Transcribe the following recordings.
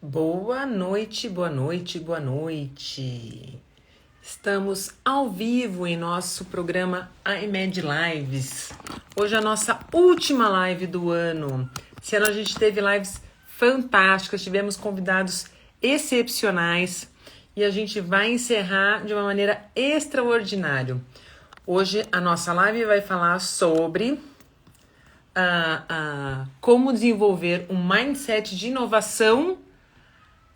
Boa noite, boa noite, boa noite. Estamos ao vivo em nosso programa iMed Lives. Hoje é a nossa última live do ano. Esse ano a gente teve lives fantásticas, tivemos convidados excepcionais e a gente vai encerrar de uma maneira extraordinária. Hoje a nossa live vai falar sobre como desenvolver um mindset de inovação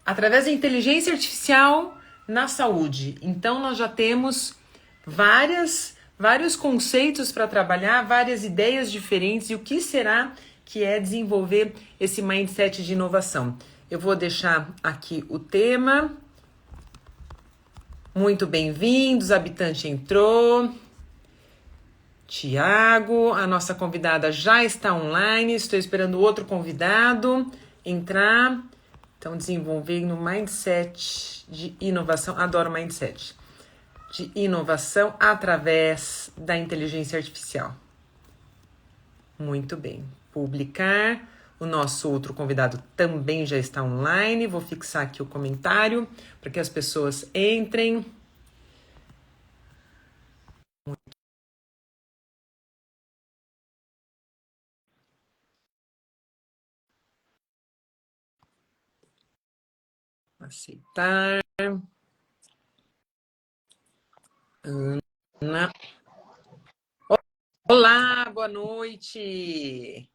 através da inteligência artificial na saúde. Então, nós já temos vários conceitos para trabalhar, várias ideias diferentes e o que será que é desenvolver esse mindset de inovação. Eu vou deixar aqui o tema. Muito bem-vindos, habitante entrou. Tiago, a nossa convidada já está online, estou esperando outro convidado entrar. Então, desenvolvendo mindset de inovação, adoro mindset, de inovação através da inteligência artificial. Muito bem. Publicar. O nosso outro convidado também já está online. Vou fixar aqui o comentário para que as pessoas entrem. Aceitar. Ana. Olá, boa noite.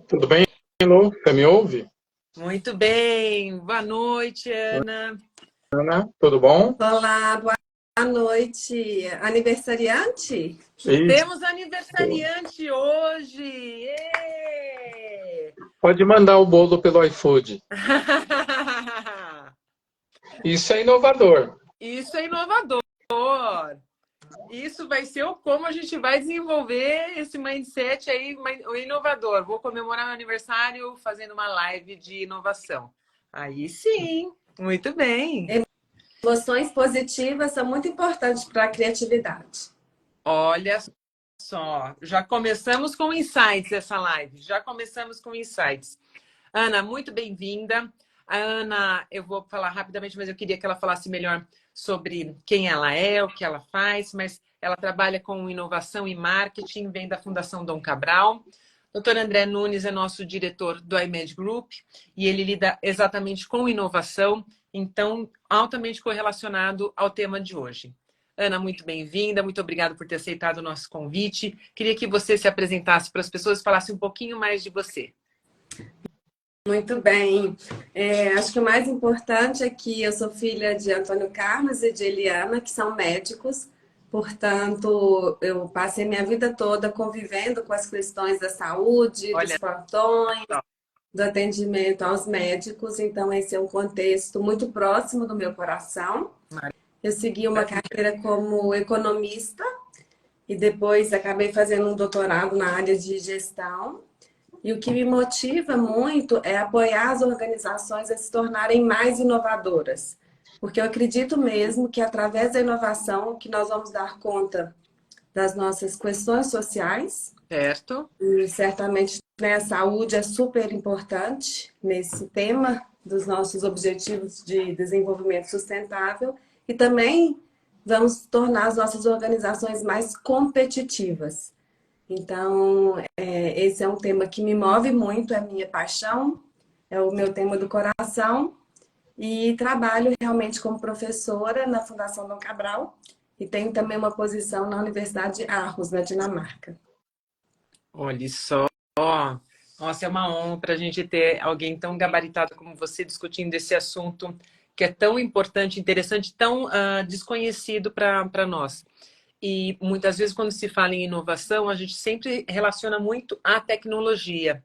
Tudo bem, Elô? Você me ouve? Muito bem. Boa noite, Ana. Ana, tudo bom? Olá, boa noite. Aniversariante? Isso. Temos aniversariante hoje! Ê! Pode mandar o bolo pelo iFood. Isso é inovador. Isso é inovador. Isso vai ser o como a gente vai desenvolver esse mindset aí, o inovador. Vou comemorar meu aniversário fazendo uma live de inovação. Aí sim, muito bem. Emoções positivas são muito importantes para a criatividade. Olha só, já começamos com insights essa live. Já começamos com insights. Ana, muito bem-vinda. A Ana, eu vou falar rapidamente, mas eu queria que ela falasse melhor sobre quem ela é, o que ela faz, mas ela trabalha com inovação e marketing, vem da Fundação Dom Cabral. Dr. André Nunes é nosso diretor do iMed Group e ele lida exatamente com inovação, então altamente correlacionado ao tema de hoje. Ana, muito bem-vinda, muito obrigada por ter aceitado o nosso convite. Queria que você se apresentasse para as pessoas e falasse um pouquinho mais de você. Muito bem. Acho que o mais importante é que eu sou filha de Antônio Carlos e de Eliana, que são médicos. Portanto, eu passei minha vida toda convivendo com as questões da saúde, dos plantões, do atendimento aos médicos. Então, esse é um contexto muito próximo do meu coração. Eu segui uma carreira como economista e depois acabei fazendo um doutorado na área de gestão. E o que me motiva muito é apoiar as organizações a se tornarem mais inovadoras. Porque eu acredito mesmo que através da inovação que nós vamos dar conta das nossas questões sociais. Certo. E certamente, né, a saúde é super importante nesse tema dos nossos objetivos de desenvolvimento sustentável. E também vamos tornar as nossas organizações mais competitivas. Então, esse é um tema que me move muito, é a minha paixão, é o meu tema do coração. E trabalho realmente como professora na Fundação Dom Cabral e tenho também uma posição na Universidade de Aarhus, na Dinamarca. Olha só. Nossa, é uma honra para a gente ter alguém tão gabaritado como você discutindo esse assunto que é tão importante, interessante, tão desconhecido para nós. E muitas vezes, quando se fala em inovação, a gente sempre relaciona muito à tecnologia.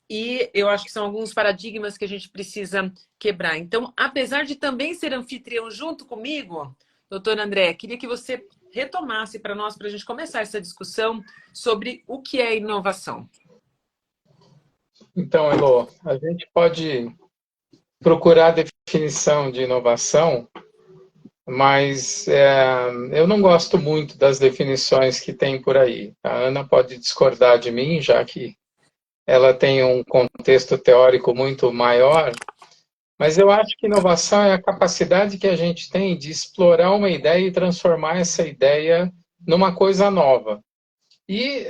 E eu acho que são alguns paradigmas que a gente precisa quebrar. Então, apesar de também ser anfitrião junto comigo, doutor André, queria que você retomasse para nós, para a gente começar essa discussão sobre o que é inovação. Então, Elô, a gente pode procurar a definição de inovação, mas eu não gosto muito das definições que tem por aí. A Ana pode discordar de mim, já que ela tem um contexto teórico muito maior, Mas eu acho que inovação é a capacidade que a gente tem de explorar uma ideia e transformar essa ideia numa coisa nova. E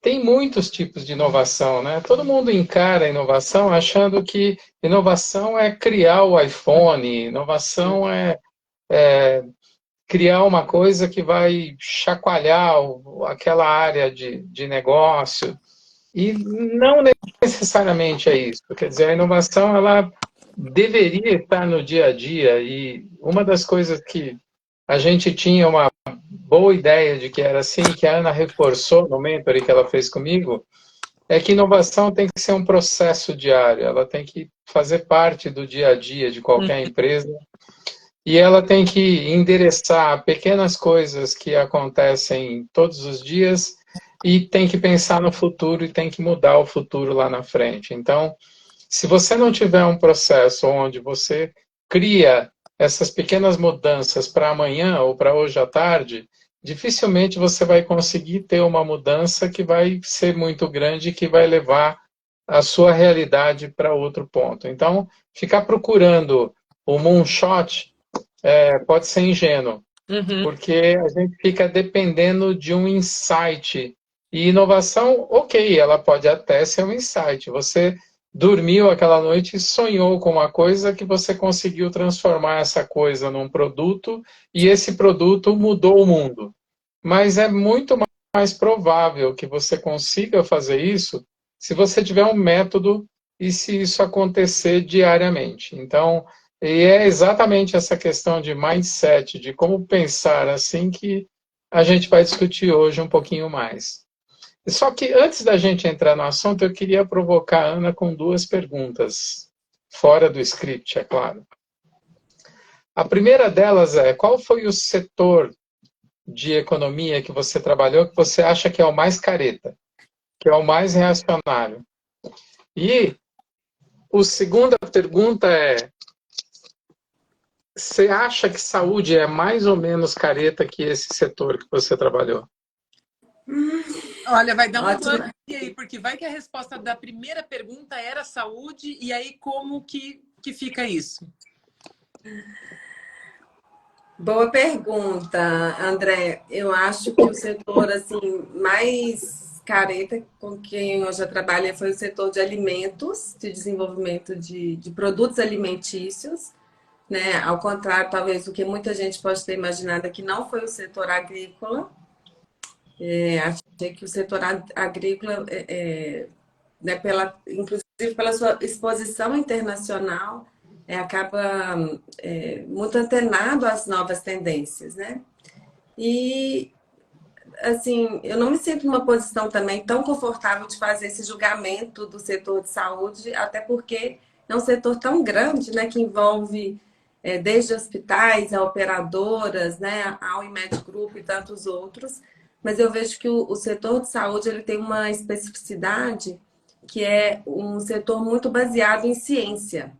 tem muitos tipos de inovação, né? Todo mundo encara a inovação achando que inovação é criar o iPhone, inovação é criar uma coisa que vai chacoalhar aquela área de negócio. E não necessariamente é isso. Quer dizer, a inovação ela deveria estar no dia a dia. E uma das coisas que a gente tinha uma boa ideia de que era assim, que a Ana reforçou no mentoring que ela fez comigo, é que inovação tem que ser um processo diário. Ela tem que fazer parte do dia a dia de qualquer empresa. E ela tem que endereçar pequenas coisas que acontecem todos os dias e tem que pensar no futuro e tem que mudar o futuro lá na frente. Então, se você não tiver um processo onde você cria essas pequenas mudanças para amanhã ou para hoje à tarde, dificilmente você vai conseguir ter uma mudança que vai ser muito grande e que vai levar a sua realidade para outro ponto. Então, ficar procurando o moonshot pode ser ingênuo, porque a gente fica dependendo de um insight. E inovação, ok, ela pode até ser um insight. Você dormiu aquela noite e sonhou com uma coisa que você conseguiu transformar essa coisa num produto e esse produto mudou o mundo. Mas é muito mais provável que você consiga fazer isso se você tiver um método e se isso acontecer diariamente. Então, e é exatamente essa questão de mindset, de como pensar assim, que a gente vai discutir hoje um pouquinho mais. Só que antes da gente entrar no assunto, eu queria provocar a Ana com duas perguntas, fora do script, é claro. A primeira delas é: qual foi o setor de economia que você trabalhou que você acha que é o mais careta, que é o mais reacionário? E a segunda pergunta é: você acha que saúde é mais ou menos careta que esse setor que você trabalhou? Olha, vai dar um Ótimo. plano aí, porque vai que a resposta da primeira pergunta era saúde, e aí como que fica isso? Boa pergunta, André. Eu acho que o setor assim mais careta com quem eu já trabalhei foi o setor de alimentos, de desenvolvimento de produtos alimentícios, né? Ao contrário, talvez, do que muita gente pode ter imaginado, que não foi o setor agrícola. Achei que o setor agrícola, né, inclusive pela sua exposição internacional, acaba muito antenado às novas tendências, né? E, assim, eu não me sinto numa posição também tão confortável de fazer esse julgamento do setor de saúde, até porque é um setor tão grande, né, que envolve desde hospitais a operadoras, né, a Unimed Group e tantos outros. Mas eu vejo que o setor de saúde ele tem uma especificidade que é um setor muito baseado em ciência.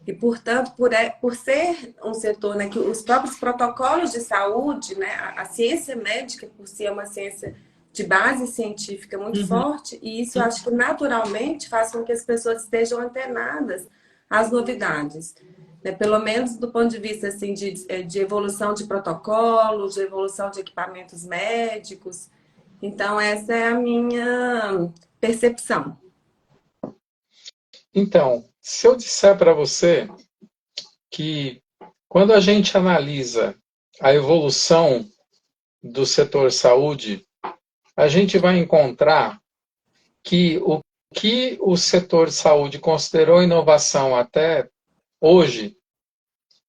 E, portanto, por ser um setor, né, que os próprios protocolos de saúde, né, a ciência médica por si é uma ciência de base científica muito forte, e isso eu acho que naturalmente faz com que as pessoas estejam antenadas às novidades. Né? Pelo menos do ponto de vista assim, de evolução de protocolos, de evolução de equipamentos médicos. Então, essa é a minha percepção. Então, se eu disser para você que quando a gente analisa a evolução do setor saúde, a gente vai encontrar que o setor saúde considerou inovação até hoje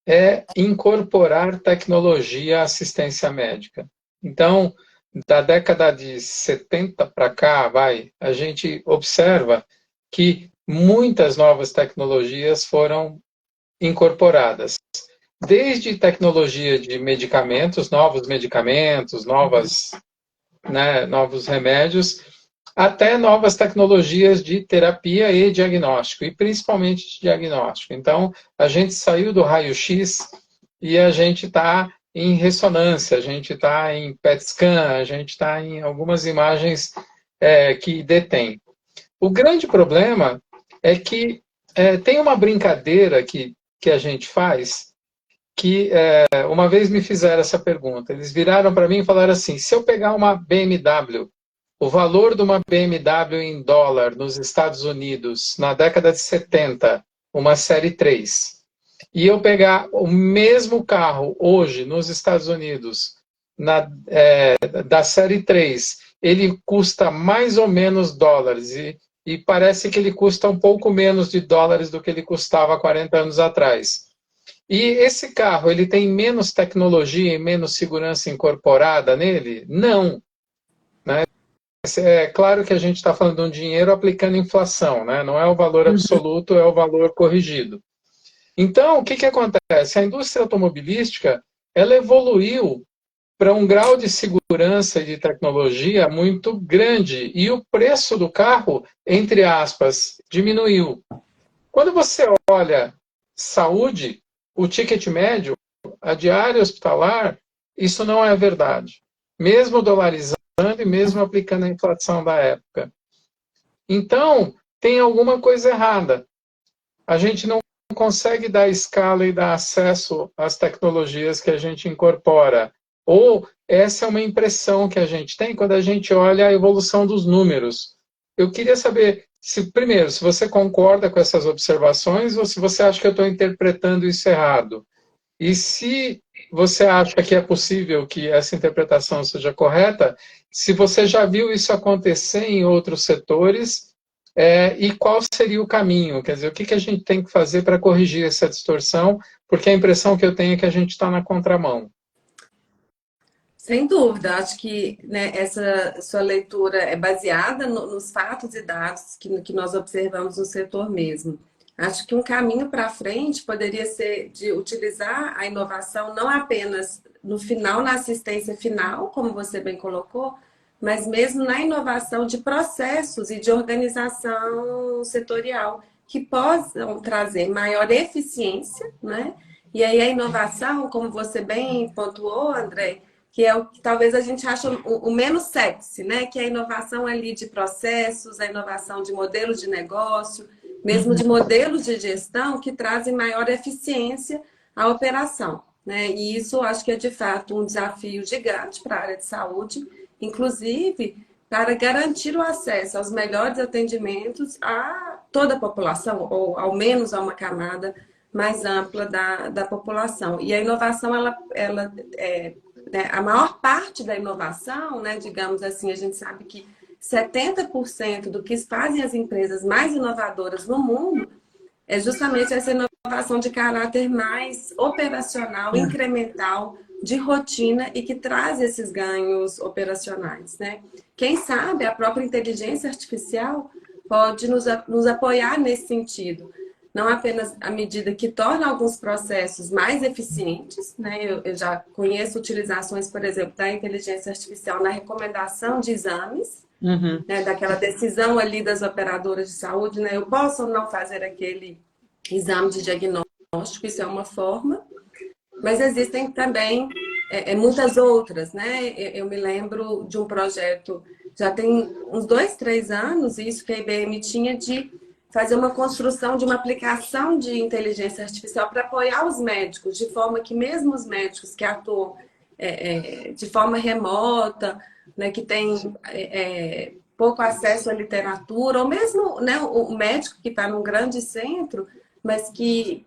é incorporar tecnologia à assistência médica. Então, da década de 70 para cá, a gente observa que muitas novas tecnologias foram incorporadas. Desde tecnologia de medicamentos, novos novos remédios, até novas tecnologias de terapia e diagnóstico, e principalmente de diagnóstico. Então, a gente saiu do raio-x e a gente está em ressonância, a gente está em PET scan, a gente está em algumas imagens que detém. O grande problema é que Tem uma brincadeira que a gente faz, que uma vez me fizeram essa pergunta. Eles viraram para mim e falaram assim, se eu pegar uma BMW, o valor de uma BMW em dólar nos Estados Unidos, na década de 70, uma série 3, e eu pegar o mesmo carro hoje nos Estados Unidos, da série 3, ele custa mais ou menos dólares, e parece que ele custa um pouco menos de dólares do que ele custava 40 anos atrás. E esse carro, ele tem menos tecnologia e menos segurança incorporada nele? Não. Né? É claro que a gente está falando de um dinheiro aplicando inflação, né? Não é o valor absoluto, é o valor corrigido. Então, o que acontece? A indústria automobilística, ela evoluiu para um grau de segurança e de tecnologia muito grande, e o preço do carro, entre aspas, diminuiu. Quando você olha saúde, o ticket médio, a diária hospitalar, isso não é verdade. Mesmo dolarizando e mesmo aplicando a inflação da época. Então, tem alguma coisa errada. A gente não consegue dar escala e dar acesso às tecnologias que a gente incorpora. Ou essa é uma impressão que a gente tem quando a gente olha a evolução dos números. Eu queria saber, primeiro, se você concorda com essas observações ou se você acha que eu estou interpretando isso errado. E se você acha que é possível que essa interpretação seja correta, se você já viu isso acontecer em outros setores, e qual seria o caminho? Quer dizer, o que a gente tem que fazer para corrigir essa distorção? Porque a impressão que eu tenho é que a gente está na contramão. Sem dúvida, acho que, né, essa sua leitura é baseada nos fatos e dados que nós observamos no setor mesmo. Acho que um caminho para frente poderia ser de utilizar a inovação não apenas no final, na assistência final, como você bem colocou, mas mesmo na inovação de processos e de organização setorial, que possam trazer maior eficiência, né? E aí a inovação, como você bem pontuou, André, que é o que talvez a gente ache o menos sexy, né? Que é a inovação ali de processos, a inovação de modelos de negócio, mesmo de modelos de gestão que trazem maior eficiência à operação, né? E isso acho que é de fato um desafio gigante para a área de saúde, inclusive para garantir o acesso aos melhores atendimentos a toda a população, ou ao menos a uma camada mais ampla da população. E a inovação, né, a maior parte da inovação, né, digamos assim, a gente sabe que 70% do que fazem as empresas mais inovadoras no mundo é justamente essa inovação de caráter mais operacional, incremental, de rotina e que traz esses ganhos operacionais, né? Quem sabe a própria inteligência artificial pode nos apoiar nesse sentido. Não apenas à medida que torna alguns processos mais eficientes, né? Eu já conheço utilizações, por exemplo, da inteligência artificial na recomendação de exames, né? Daquela decisão ali das operadoras de saúde, né? Eu posso ou não fazer aquele exame de diagnóstico, isso é uma forma, mas existem também muitas outras, né? Eu me lembro de um projeto, já tem uns 2, 3 anos, isso que a IBM tinha de fazer uma construção de uma aplicação de inteligência artificial para apoiar os médicos, de forma que mesmo os médicos que atuam de forma remota, né, que têm pouco acesso à literatura, ou mesmo, né, o médico que está num grande centro, mas que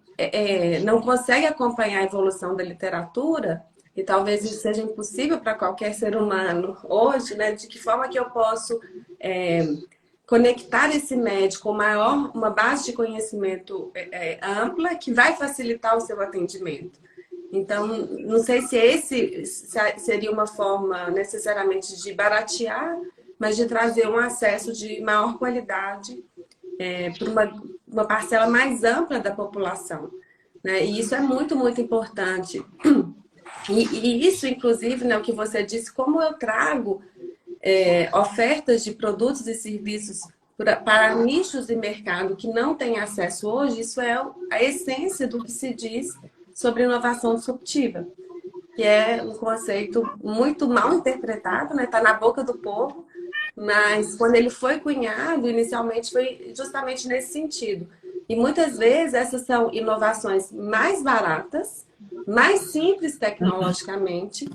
não consegue acompanhar a evolução da literatura, e talvez isso seja impossível para qualquer ser humano hoje, né, de que forma que eu posso conectar esse médico com uma base de conhecimento ampla que vai facilitar o seu atendimento. Então, não sei se esse seria uma forma necessariamente de baratear, mas de trazer um acesso de maior qualidade para uma parcela mais ampla da população, né? E isso é muito, muito importante. E isso, inclusive, né, o que você disse, como eu trago ofertas de produtos e serviços para nichos de mercado que não têm acesso hoje, isso é a essência do que se diz sobre inovação disruptiva, que é um conceito muito mal interpretado, né? Está na boca do povo, mas quando ele foi cunhado, inicialmente foi justamente nesse sentido. E muitas vezes essas são inovações mais baratas, mais simples tecnologicamente,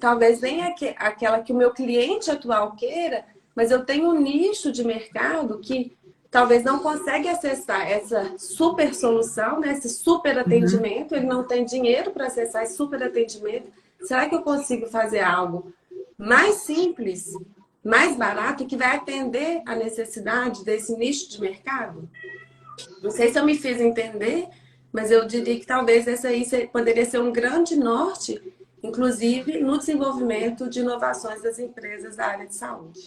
talvez nem aquela que o meu cliente atual queira, mas eu tenho um nicho de mercado que talvez não consegue acessar essa super solução, né? Esse super atendimento, ele não tem dinheiro para acessar esse super atendimento. Será que eu consigo fazer algo mais simples, mais barato, que vai atender a necessidade desse nicho de mercado? Não sei se eu me fiz entender, mas eu diria que talvez esse aí poderia ser um grande norte, inclusive no desenvolvimento de inovações das empresas da área de saúde.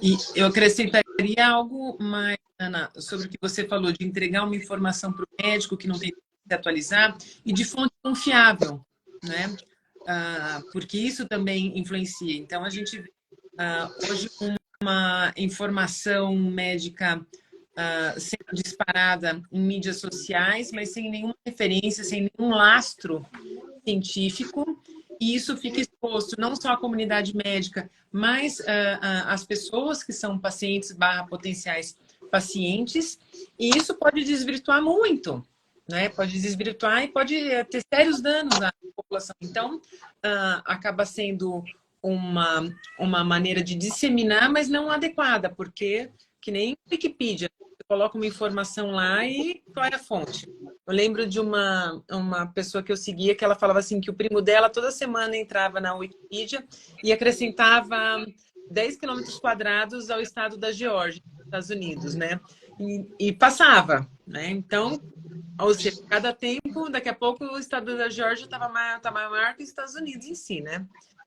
E eu acrescentaria algo mais, Ana, sobre o que você falou, de entregar uma informação para o médico que não tem que se atualizar e de fonte confiável, né? Porque isso também influencia. Então, a gente vê hoje uma informação médica sendo disparada em mídias sociais, mas sem nenhuma referência, sem nenhum lastro científico, e isso fica exposto não só à comunidade médica, mas às pessoas que são pacientes / potenciais pacientes, e isso pode desvirtuar muito, né? Pode desvirtuar e pode ter sérios danos à população. Então, acaba sendo uma maneira de disseminar, mas não adequada, porque, que nem Wikipedia, você coloca uma informação lá e qual é a fonte? Eu lembro de uma pessoa que eu seguia que ela falava assim que o primo dela toda semana entrava na Wikipedia e acrescentava 10 quilômetros quadrados ao estado da Geórgia, nos Estados Unidos, né? E passava, né? Então, ou seja, cada tempo, daqui a pouco o estado da Geórgia tá maior que os Estados Unidos em si, né?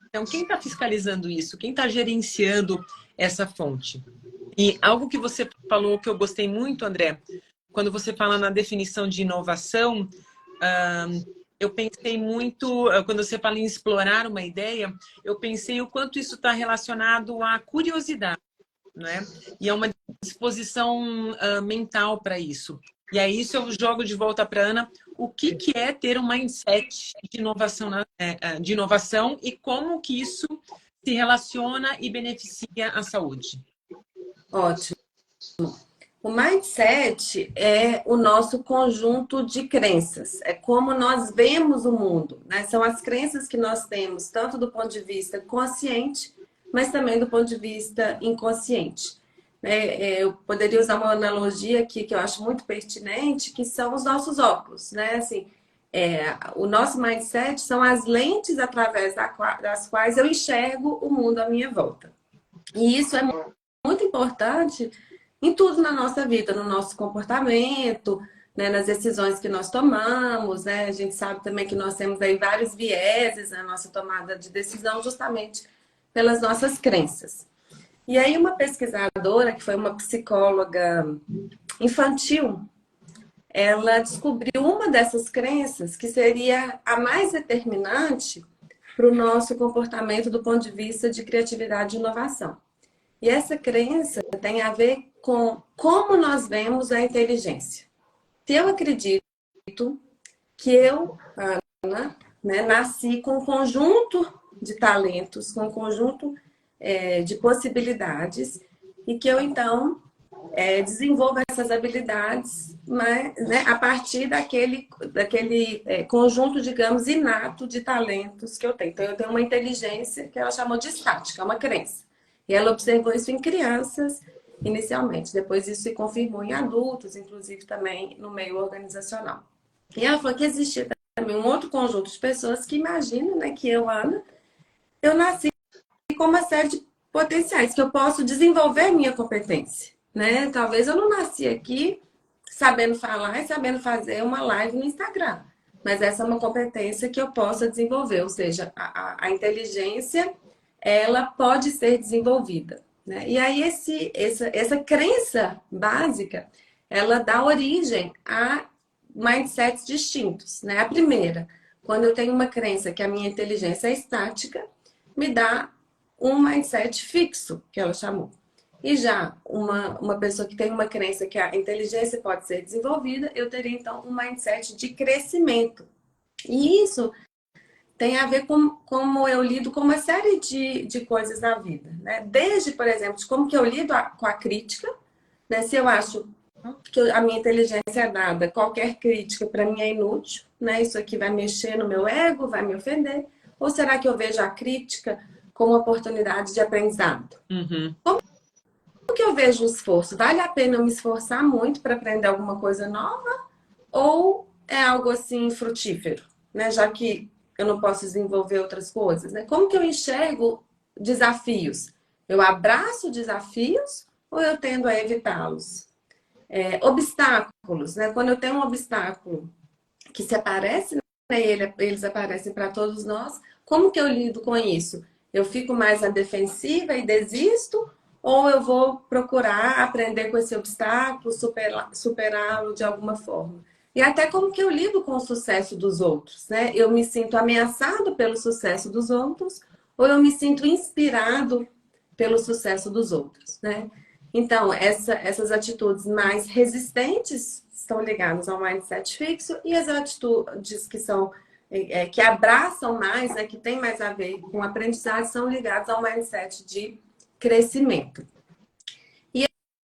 Então, quem está fiscalizando isso? Quem está gerenciando essa fonte? E algo que você falou que eu gostei muito, André, quando você fala na definição de inovação, eu pensei muito, quando você fala em explorar uma ideia, eu pensei o quanto isso está relacionado à curiosidade, né? E a uma disposição mental para isso. E aí, isso eu jogo de volta para a Ana, o que é ter um mindset de inovação e como que isso se relaciona e beneficia a saúde? Ótimo. O mindset é o nosso conjunto de crenças, é como nós vemos o mundo, né? São as crenças que nós temos, tanto do ponto de vista consciente, mas também do ponto de vista inconsciente. Eu poderia usar uma analogia aqui que eu acho muito pertinente, que são os nossos óculos, né? Assim, o nosso mindset são as lentes através das quais eu enxergo o mundo à minha volta. E isso é muito importante em tudo na nossa vida, no nosso comportamento, né, nas decisões que nós tomamos, né? A gente sabe também que nós temos aí vários vieses na nossa tomada de decisão, justamente pelas nossas crenças. E aí uma pesquisadora, que foi uma psicóloga infantil, ela descobriu uma dessas crenças que seria a mais determinante para o nosso comportamento do ponto de vista de criatividade e inovação. E essa crença tem a ver com como nós vemos a inteligência. Se eu acredito que eu, Ana, né, nasci com um conjunto de talentos, com um conjunto de possibilidades, e que eu, então, desenvolvo essas habilidades, mas, né, a partir daquele conjunto, digamos, inato de talentos que eu tenho. Então, eu tenho uma inteligência que ela chamou de estática, é uma crença. E ela observou isso em crianças, inicialmente. Depois isso se confirmou em adultos, inclusive também no meio organizacional. E ela falou que existia também um outro conjunto de pessoas que imaginam, né, que eu, Ana, eu nasci com uma série de potenciais, que eu posso desenvolver minha competência, né? Talvez eu não nasci aqui sabendo falar e sabendo fazer uma live no Instagram, mas essa é uma competência que eu possa desenvolver, ou seja, a inteligência, ela pode ser desenvolvida, né? E aí essa crença básica, ela dá origem a mindsets distintos, né? A primeira, quando eu tenho uma crença que a minha inteligência é estática, me dá um mindset fixo, que ela chamou. E já uma pessoa que tem uma crença que a inteligência pode ser desenvolvida, eu teria então um mindset de crescimento. E isso tem a ver com como eu lido com uma série de coisas na vida, né? Desde, por exemplo, de como que eu lido com a crítica, né? Se eu acho que a minha inteligência é dada, qualquer crítica para mim é inútil, né? Isso aqui vai mexer no meu ego, vai me ofender? Ou será que eu vejo a crítica como oportunidade de aprendizado? Uhum. Como que eu vejo o esforço? Vale a pena eu me esforçar muito para aprender alguma coisa nova? Ou é algo assim frutífero, né? Já que eu não posso desenvolver outras coisas, né? Como que eu enxergo desafios? Eu abraço desafios ou eu tendo a evitá-los? Obstáculos, né? Quando eu tenho um obstáculo que se aparece, né? Eles aparecem para todos nós. Como que eu lido com isso? Eu fico mais na defensiva e desisto? Ou eu vou procurar aprender com esse obstáculo, superá-lo de alguma forma? E até como que eu lido com o sucesso dos outros, né? Eu me sinto ameaçado pelo sucesso dos outros ou eu me sinto inspirado pelo sucesso dos outros, né? Então, essas atitudes mais resistentes estão ligadas ao mindset fixo e as atitudes que são que abraçam mais, né, que tem mais a ver com aprendizagem, são ligadas ao mindset de crescimento. E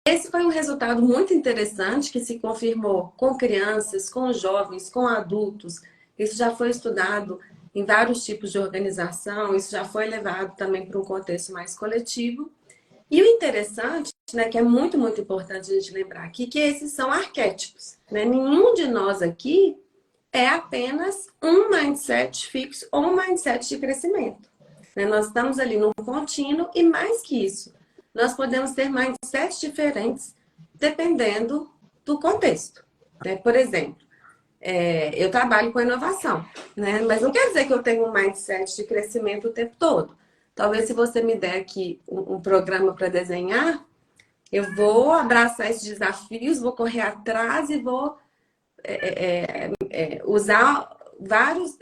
esse foi um resultado muito interessante que se confirmou com crianças, com jovens, com adultos. Isso já foi estudado em vários tipos de organização, isso já foi levado também para um contexto mais coletivo. E o interessante, né, que é muito, muito importante a gente lembrar aqui, que esses são arquétipos, né? Nenhum de nós aqui é apenas um mindset fixo ou um mindset de crescimento, né? Nós estamos ali num contínuo e mais que isso, nós podemos ter mindsets diferentes dependendo do contexto, né? Por exemplo, eu trabalho com inovação, né? Mas não quer dizer que eu tenho um mindset de crescimento o tempo todo. Talvez se você me der aqui um programa para desenhar, eu vou abraçar esses desafios, vou correr atrás e vou usar vários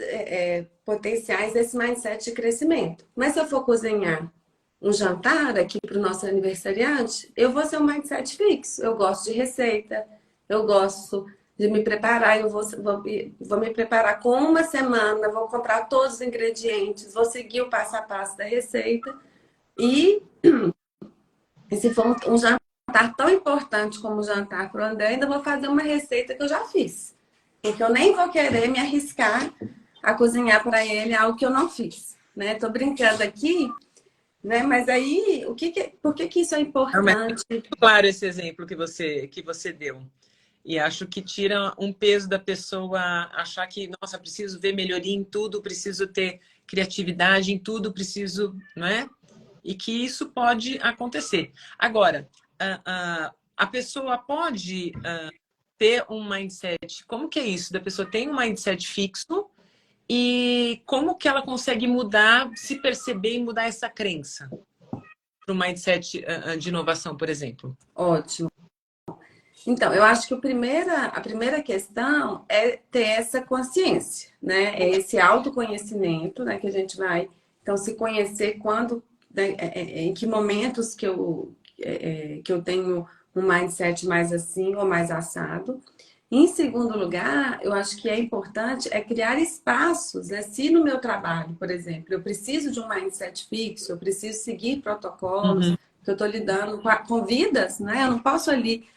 potenciais desse mindset de crescimento. Mas se eu for cozinhar um jantar aqui para o nosso aniversariante, eu vou ser um mindset fixo. Eu gosto de receita, eu gosto de me preparar, eu vou me preparar com uma semana, vou comprar todos os ingredientes, vou seguir o passo a passo da receita. E se for um jantar tão importante como o jantar para o André, ainda vou fazer uma receita que eu já fiz. Porque eu nem vou querer me arriscar a cozinhar para ele algo que eu não fiz, né? Tô brincando aqui, né? Mas aí, por que isso é importante? É muito claro esse exemplo que você deu. E acho que tira um peso da pessoa achar que, nossa, preciso ver melhoria em tudo, preciso ter criatividade em tudo, preciso, não é? E que isso pode acontecer. Agora, a pessoa pode ter um mindset. Como que é isso? Da pessoa tem um mindset fixo e como que ela consegue mudar, se perceber e mudar essa crença para o mindset de inovação, por exemplo? Ótimo. Então, eu acho que a primeira questão é ter essa consciência, né? É esse autoconhecimento, né? Que a gente vai, então, se conhecer quando, né, em que momentos que eu tenho um mindset mais assim ou mais assado. Em segundo lugar, eu acho que é importante criar espaços, né? Se no meu trabalho, por exemplo, eu preciso de um mindset fixo, eu preciso seguir protocolos, que eu estou lidando com vidas, né? Eu não posso ali,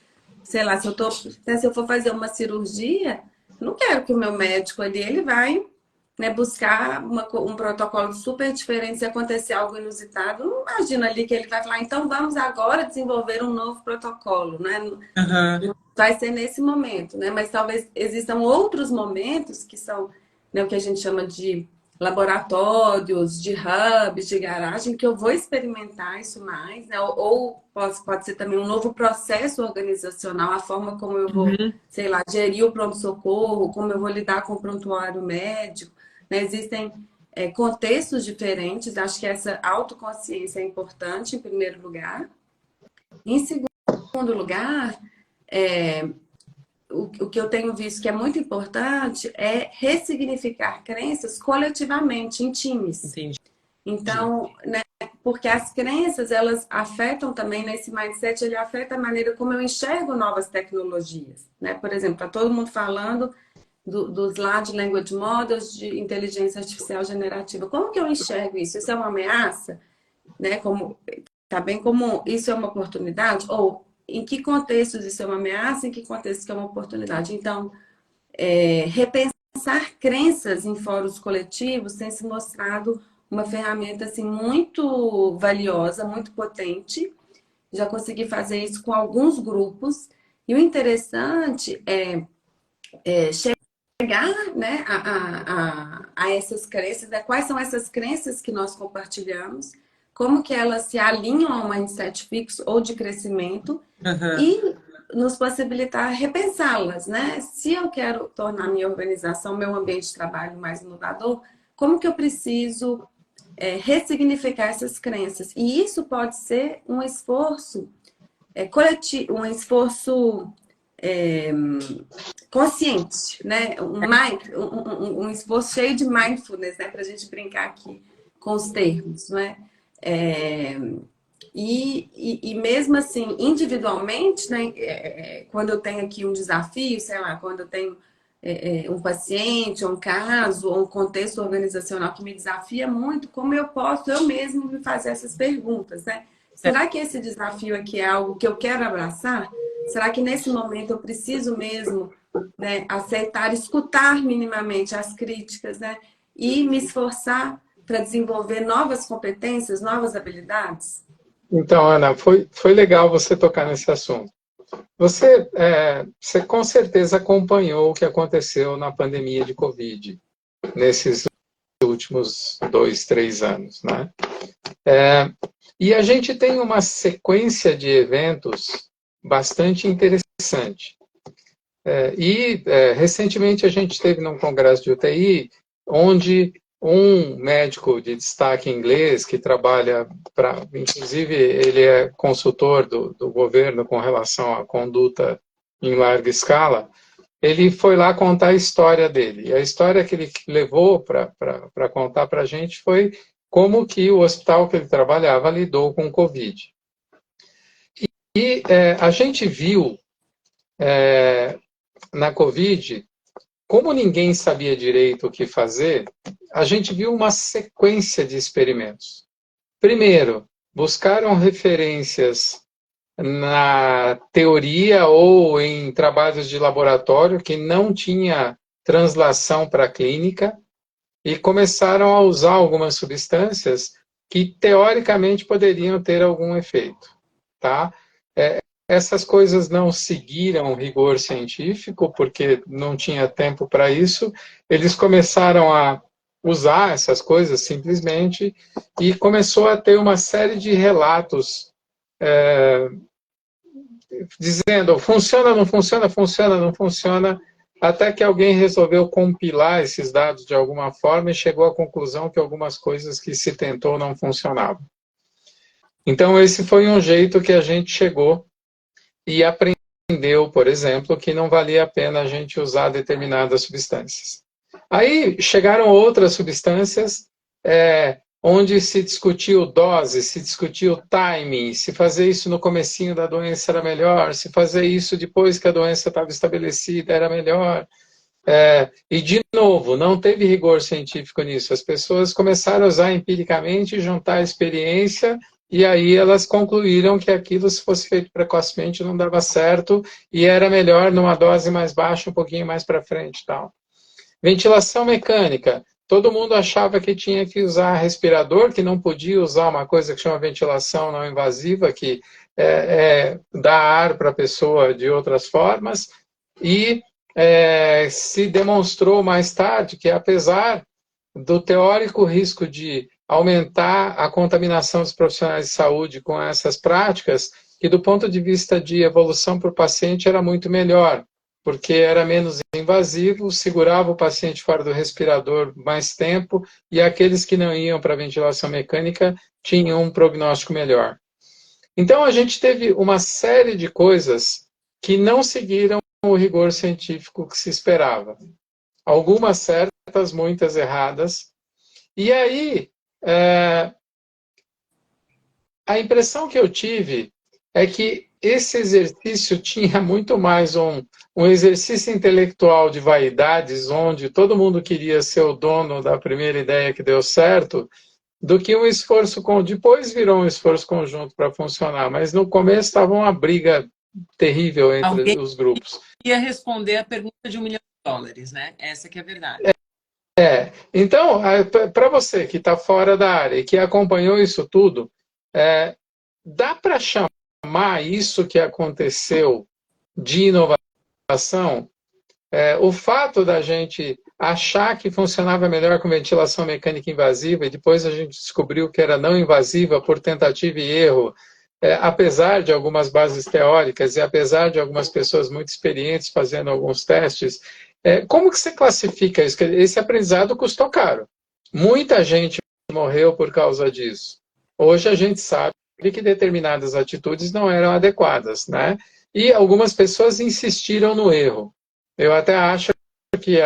sei lá, se eu for fazer uma cirurgia, eu não quero que o meu médico ali, ele vai, né, buscar um protocolo super diferente se acontecer algo inusitado. Não imagino ali que ele vai falar, então vamos agora desenvolver um novo protocolo, né? Não vai ser nesse momento, né? Mas talvez existam outros momentos que são, né, o que a gente chama de laboratórios, de hubs, de garagem, que eu vou experimentar isso mais, né? Ou pode ser também um novo processo organizacional, a forma como eu vou, sei lá, gerir o pronto-socorro, como eu vou lidar com o prontuário médico, né? Existem contextos diferentes, acho que essa autoconsciência é importante, em primeiro lugar. Em segundo lugar, o que eu tenho visto que é muito importante é ressignificar crenças coletivamente, em times. Entendi. Então, né, porque as crenças, elas afetam também, nesse mindset, ele afeta a maneira como eu enxergo novas tecnologias, né? Por exemplo, está todo mundo falando dos Large Language Models de inteligência artificial generativa. Como que eu enxergo isso? Isso é uma ameaça? Né? Tá bem como isso é uma oportunidade? Ou em que contexto isso é uma ameaça, em que contexto isso é uma oportunidade. Então, repensar crenças em fóruns coletivos tem se mostrado uma ferramenta assim, muito valiosa, muito potente. Já consegui fazer isso com alguns grupos. E o interessante é chegar, né, a essas crenças, né? Quais são essas crenças que nós compartilhamos, como que elas se alinham a um mindset fixo ou de crescimento, e nos possibilitar repensá-las, né? Se eu quero tornar minha organização, meu ambiente de trabalho mais inovador, como que eu preciso ressignificar essas crenças? E isso pode ser um esforço coletivo, um esforço consciente, né? Um esforço cheio de mindfulness, né? Para a gente brincar aqui com os termos, né? E mesmo assim, individualmente, né? Quando eu tenho aqui um desafio, sei lá, quando eu tenho um paciente, um caso, ou um contexto organizacional que me desafia muito, como eu posso eu mesmo me fazer essas perguntas, né? Será que esse desafio aqui é algo que eu quero abraçar? Será que nesse momento eu preciso mesmo, né, aceitar, escutar minimamente as críticas, né, e me esforçar para desenvolver novas competências, novas habilidades? Então, Ana, foi legal você tocar nesse assunto. Você com certeza acompanhou o que aconteceu na pandemia de Covid, nesses últimos 2, 3 anos, né? E a gente tem uma sequência de eventos bastante interessante. Recentemente a gente esteve num congresso de UTI, onde um médico de destaque inglês, que trabalha inclusive ele é consultor do governo com relação à conduta em larga escala, ele foi lá contar a história dele. E a história que ele levou para contar para a gente foi como que o hospital que ele trabalhava lidou com o Covid. A gente viu na Covid, como ninguém sabia direito o que fazer, a gente viu uma sequência de experimentos. Primeiro, buscaram referências na teoria ou em trabalhos de laboratório que não tinha translação para a clínica e começaram a usar algumas substâncias que teoricamente poderiam ter algum efeito, tá? Essas coisas não seguiram o rigor científico, porque não tinha tempo para isso. Eles começaram a usar essas coisas simplesmente e começou a ter uma série de relatos dizendo funciona, não funciona, funciona, não funciona, até que alguém resolveu compilar esses dados de alguma forma e chegou à conclusão que algumas coisas que se tentou não funcionavam. Então, esse foi um jeito que a gente chegou e aprendeu, por exemplo, que não valia a pena a gente usar determinadas substâncias. Aí chegaram outras substâncias onde se discutiu dose, se discutiu timing, se fazer isso no comecinho da doença era melhor, se fazer isso depois que a doença estava estabelecida era melhor. E, de novo, não teve rigor científico nisso. As pessoas começaram a usar empiricamente, juntar a experiência, e aí elas concluíram que aquilo, se fosse feito precocemente, não dava certo, e era melhor numa dose mais baixa, um pouquinho mais para frente. Tal. Ventilação mecânica. Todo mundo achava que tinha que usar respirador, que não podia usar uma coisa que chama ventilação não invasiva, que dá ar para a pessoa de outras formas, e se demonstrou mais tarde que, apesar do teórico risco de aumentar a contaminação dos profissionais de saúde com essas práticas, que do ponto de vista de evolução para o paciente era muito melhor, porque era menos invasivo, segurava o paciente fora do respirador mais tempo, e aqueles que não iam para a ventilação mecânica tinham um prognóstico melhor. Então, a gente teve uma série de coisas que não seguiram o rigor científico que se esperava. Algumas certas, muitas erradas. E aí, a impressão que eu tive é que esse exercício tinha muito mais um exercício intelectual de vaidades, onde todo mundo queria ser o dono da primeira ideia que deu certo, do que um esforço depois virou um esforço conjunto para funcionar, mas no começo estava uma briga terrível entre Alguém os grupos. ia responder a pergunta de $1 milhão, né? Essa que é a verdade. Então, para você que está fora da área e que acompanhou isso tudo, dá para chamar isso que aconteceu de inovação? O fato da gente achar que funcionava melhor com ventilação mecânica invasiva e depois a gente descobriu que era não invasiva por tentativa e erro, apesar de algumas bases teóricas e apesar de algumas pessoas muito experientes fazendo alguns testes, como que você classifica isso? Esse aprendizado custou caro. Muita gente morreu por causa disso. Hoje a gente sabe que determinadas atitudes não eram adequadas, né? E algumas pessoas insistiram no erro. Eu até acho que,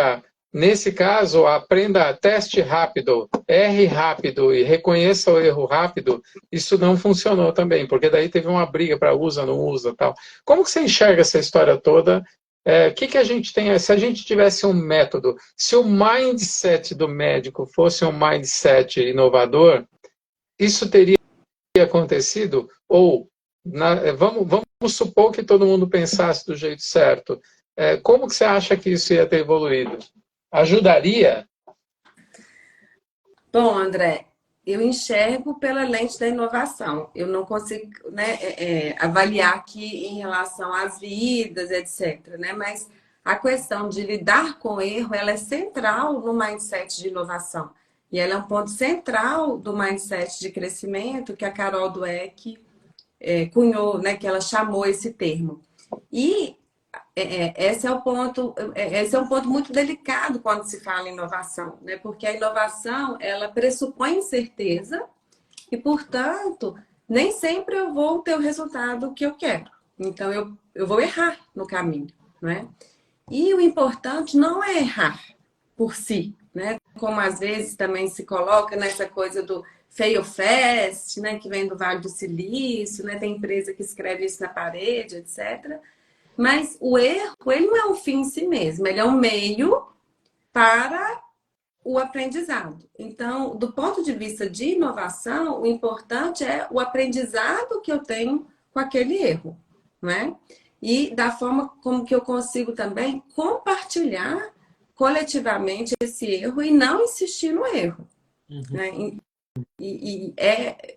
nesse caso, aprenda, teste rápido, erre rápido e reconheça o erro rápido, isso não funcionou também, porque daí teve uma briga para usa, não usa, tal. Como que você enxerga essa história toda? Que a gente tem? Se a gente tivesse um método, se o mindset do médico fosse um mindset inovador, isso teria acontecido? Ou, vamos supor que todo mundo pensasse do jeito certo. Como que você acha que isso ia ter evoluído? Ajudaria? Bom, André, eu enxergo pela lente da inovação. Eu não consigo, né, avaliar aqui em relação às vidas, etc. Né? Mas a questão de lidar com o erro, ela é central no mindset de inovação. E ela é um ponto central do mindset de crescimento que a Carol Dweck cunhou, né, que ela chamou esse termo. E esse é um ponto muito delicado quando se fala em inovação, né? Porque a inovação, ela pressupõe incerteza e, portanto, nem sempre eu vou ter o resultado que eu quero. Então, eu vou errar no caminho, né? E o importante não é errar por si, né? Como às vezes também se coloca nessa coisa do fail fast, né? Que vem do Vale do Silício, né? Tem empresa que escreve isso na parede, etc. Mas o erro, ele não é um fim em si mesmo, ele é um meio para o aprendizado. Então, do ponto de vista de inovação, o importante é o aprendizado que eu tenho com aquele erro, né? E da forma como que eu consigo também compartilhar coletivamente esse erro e não insistir no erro, né? E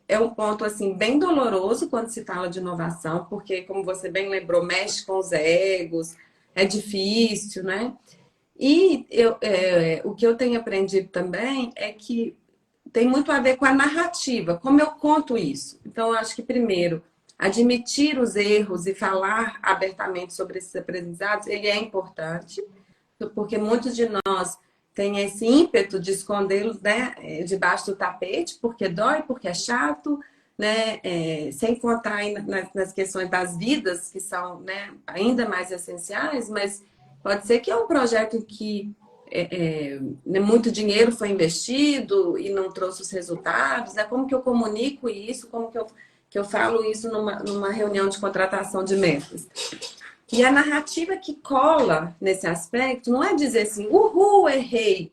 é um ponto assim bem doloroso quando se fala de inovação, porque, como você bem lembrou, mexe com os egos, é difícil, né? E o que eu tenho aprendido também é que tem muito a ver com a narrativa, como eu conto isso. Então, eu acho que, primeiro, admitir os erros e falar abertamente sobre esses aprendizados, ele é importante, porque muitos de nós têm esse ímpeto de escondê-los, né, debaixo do tapete, porque dói, porque é chato, né, sem contar nas questões das vidas, que são, né, ainda mais essenciais, mas pode ser que é um projeto que muito dinheiro foi investido e não trouxe os resultados, né? Como que eu comunico isso, como que eu falo isso numa reunião de contratação de metas. E a narrativa que cola nesse aspecto não é dizer assim, uhul, errei.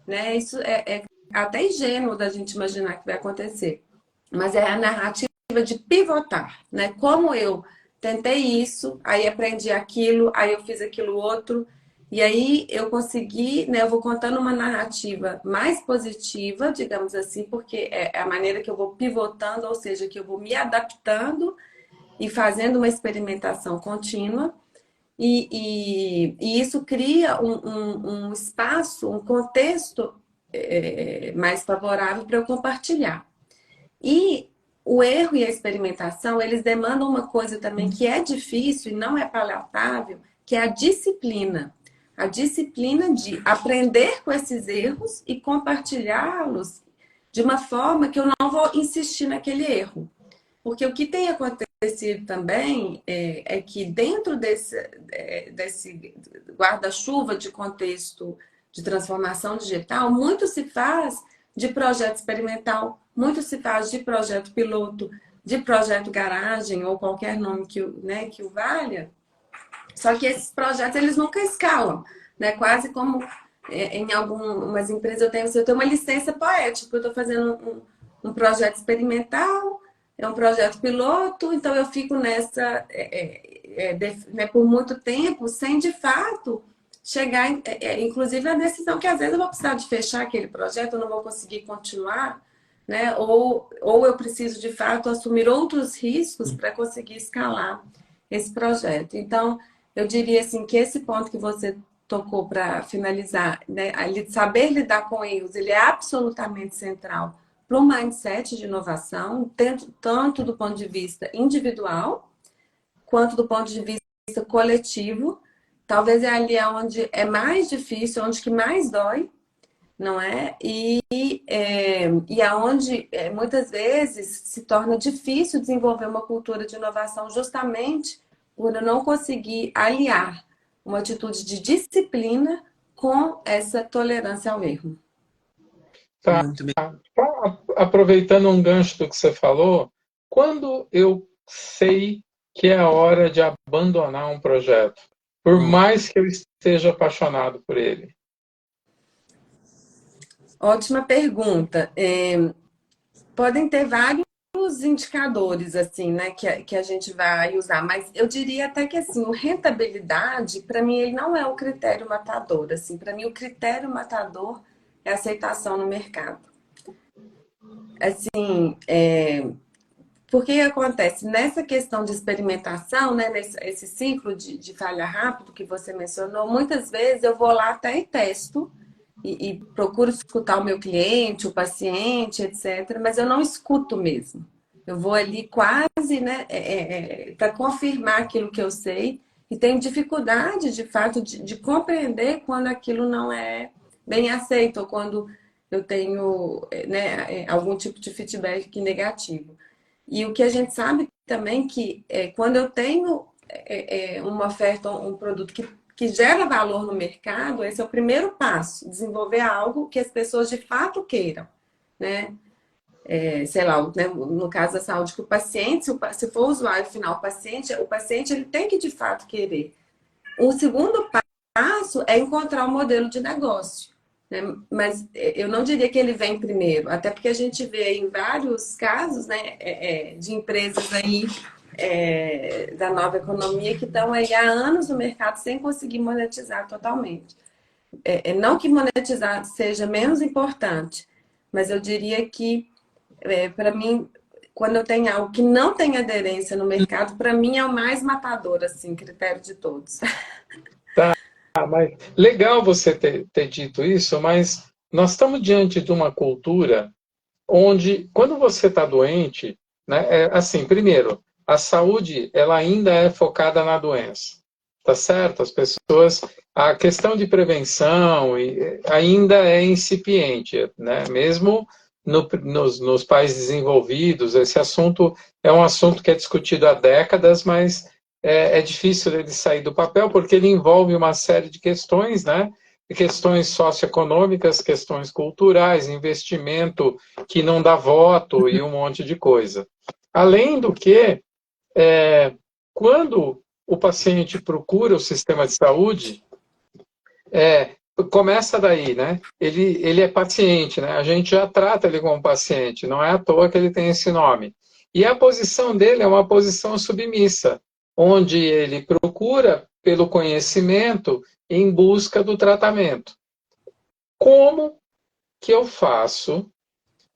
Né? Isso é até ingênuo da gente imaginar que vai acontecer. Mas é a narrativa de pivotar. Né? Como eu tentei isso, aí aprendi aquilo, aí eu fiz aquilo outro. E aí eu consegui, né? Eu vou contando uma narrativa mais positiva, digamos assim, porque é a maneira que eu vou pivotando, ou seja, que eu vou me adaptando e fazendo uma experimentação contínua, e isso cria um espaço, um contexto mais favorável para eu compartilhar. E o erro e a experimentação, eles demandam uma coisa também que é difícil e não é palatável, que é a disciplina. A disciplina de aprender com esses erros e compartilhá-los de uma forma que eu não vou insistir naquele erro. Porque o que tem acontecido também é que dentro desse guarda-chuva de contexto de transformação digital, muito se faz de projeto experimental, muito se faz de projeto piloto, de projeto garagem ou qualquer nome que o valha. Só que esses projetos, eles nunca escalam, né? Quase como em algumas empresas eu tenho uma licença poética, eu estou fazendo um projeto experimental, é um projeto piloto, então eu fico nessa, né, por muito tempo, sem de fato chegar, inclusive, a decisão que às vezes eu vou precisar de fechar aquele projeto, eu não vou conseguir continuar, né? Ou eu preciso de fato assumir outros riscos para conseguir escalar esse projeto. Então, eu diria assim que esse ponto que você tocou para finalizar, né, saber lidar com erros, ele é absolutamente central para o mindset de inovação, tanto do ponto de vista individual, quanto do ponto de vista coletivo. Talvez é ali onde é mais difícil, onde que mais dói, não é? E aonde muitas vezes se torna difícil desenvolver uma cultura de inovação justamente por eu não conseguir aliar uma atitude de disciplina com essa tolerância ao erro. Tá. Muito bem. Aproveitando um gancho do que você falou, quando eu sei que é a hora de abandonar um projeto, por mais que eu esteja apaixonado por ele? Ótima pergunta. Podem ter vários indicadores assim, né, que a gente vai usar, mas eu diria até que assim, o rentabilidade, para mim, ele não é o critério matador. Assim, para mim, o critério matador é a aceitação no mercado. Assim, porque acontece nessa questão de experimentação, né, esse ciclo de falha rápido que você mencionou, muitas vezes eu vou lá até e testo e procuro escutar o meu cliente, o paciente, etc. Mas eu não escuto mesmo. Eu vou ali quase, né, para confirmar aquilo que eu sei e tenho dificuldade, de fato, de compreender quando aquilo não é bem aceito ou quando eu tenho, né, algum tipo de feedback negativo. E o que a gente sabe também que quando eu tenho uma oferta, um produto que gera valor no mercado, esse é o primeiro passo, desenvolver algo que as pessoas de fato queiram, né? Sei lá, né, no caso da saúde, que o paciente, se for o usuário final, o paciente ele tem que de fato querer. O segundo passo é encontrar um modelo de negócio, né? Mas eu não diria que ele vem primeiro, até porque a gente vê em vários casos, né, de empresas aí da nova economia que estão aí há anos no mercado sem conseguir monetizar totalmente. Não que monetizar seja menos importante, mas eu diria que, para mim, quando eu tenho algo que não tem aderência no mercado, para mim é o mais matador, assim, critério de todos. Mas legal você ter dito isso, mas nós estamos diante de uma cultura onde, quando você está doente, né, assim, primeiro, a saúde ela ainda é focada na doença, tá certo? As pessoas, a questão de prevenção ainda é incipiente, né? Mesmo nos países desenvolvidos, esse assunto é um assunto que é discutido há décadas, mas é difícil ele sair do papel porque ele envolve uma série de questões, né? Questões socioeconômicas, questões culturais, investimento que não dá voto e um monte de coisa. Além do que, quando o paciente procura o sistema de saúde, começa daí, né? Ele é paciente, né? A gente já trata ele como paciente, não é à toa que ele tem esse nome. E a posição dele é uma posição submissa, onde ele procura pelo conhecimento em busca do tratamento. Como que eu faço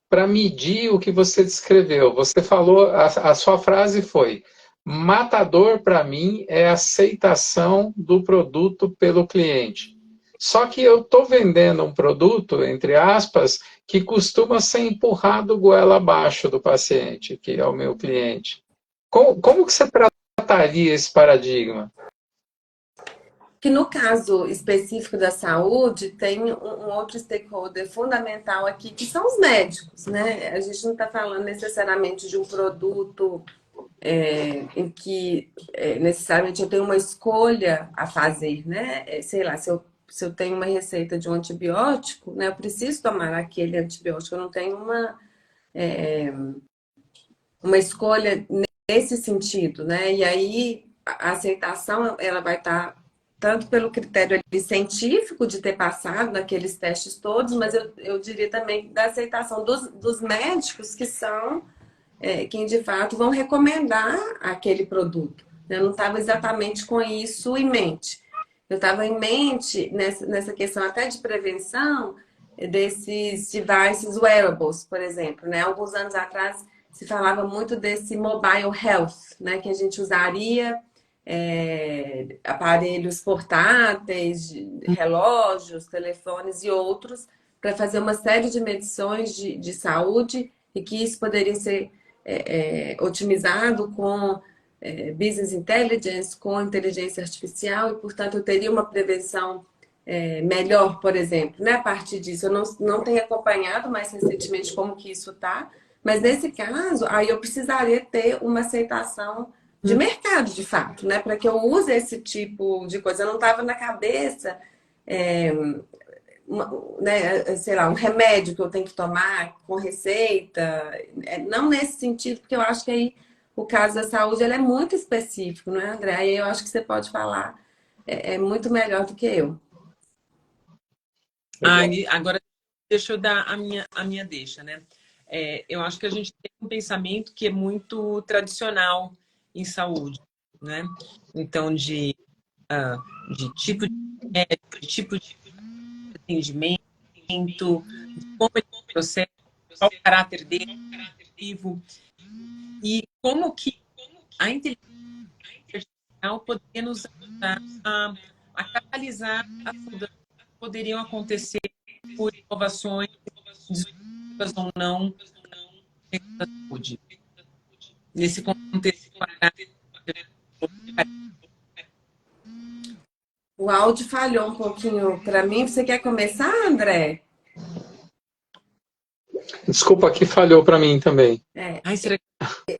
para medir o que você descreveu? Você falou, a sua frase foi: matador para mim é a aceitação do produto pelo cliente. Só que eu estou vendendo um produto, entre aspas, que costuma ser empurrado goela abaixo do paciente, que é o meu cliente. Como que você trataria esse paradigma? Que no caso específico da saúde, tem um outro stakeholder fundamental aqui, que são os médicos, né? A gente não está falando necessariamente de um produto em que necessariamente eu tenho uma escolha a fazer, né? Sei lá, se eu tenho uma receita de um antibiótico, né? Eu preciso tomar aquele antibiótico, eu não tenho uma escolha nesse sentido, né? E aí a aceitação ela vai estar tanto pelo critério ali científico de ter passado naqueles testes todos, mas eu diria também da aceitação dos médicos que são quem de fato vão recomendar aquele produto. Eu não estava exatamente com isso em mente. Eu estava em mente nessa questão até de prevenção desses devices wearables, por exemplo, né? Alguns anos atrás se falava muito desse mobile health, né? Que a gente usaria aparelhos portáteis, relógios, telefones e outros para fazer uma série de medições de saúde e que isso poderia ser otimizado com business intelligence, com inteligência artificial e, portanto, eu teria uma prevenção melhor, por exemplo, né? A partir disso, eu não tenho acompanhado mais recentemente como que isso está, mas nesse caso, aí eu precisaria ter uma aceitação de mercado, de fato, né? Para que eu use esse tipo de coisa. Eu não estava na cabeça, né, sei lá, um remédio que eu tenho que tomar com receita, não nesse sentido, porque eu acho que aí o caso da saúde ele é muito específico, não é, André? Aí eu acho que você pode falar muito melhor do que eu. Agora, deixa eu dar a minha deixa, né? Eu acho que a gente tem um pensamento que é muito tradicional em saúde, né? Então, de tipo de médico, de tipo de atendimento, de como ele processa, qual o caráter dele, e como que a inteligência artificial poderia nos ajudar a catalisar as mudanças que poderiam acontecer por inovações disruptivas ou não da saúde. Nesse contexto, O áudio falhou um pouquinho para mim. Você quer começar, André? Desculpa, aqui falhou para mim também. será que...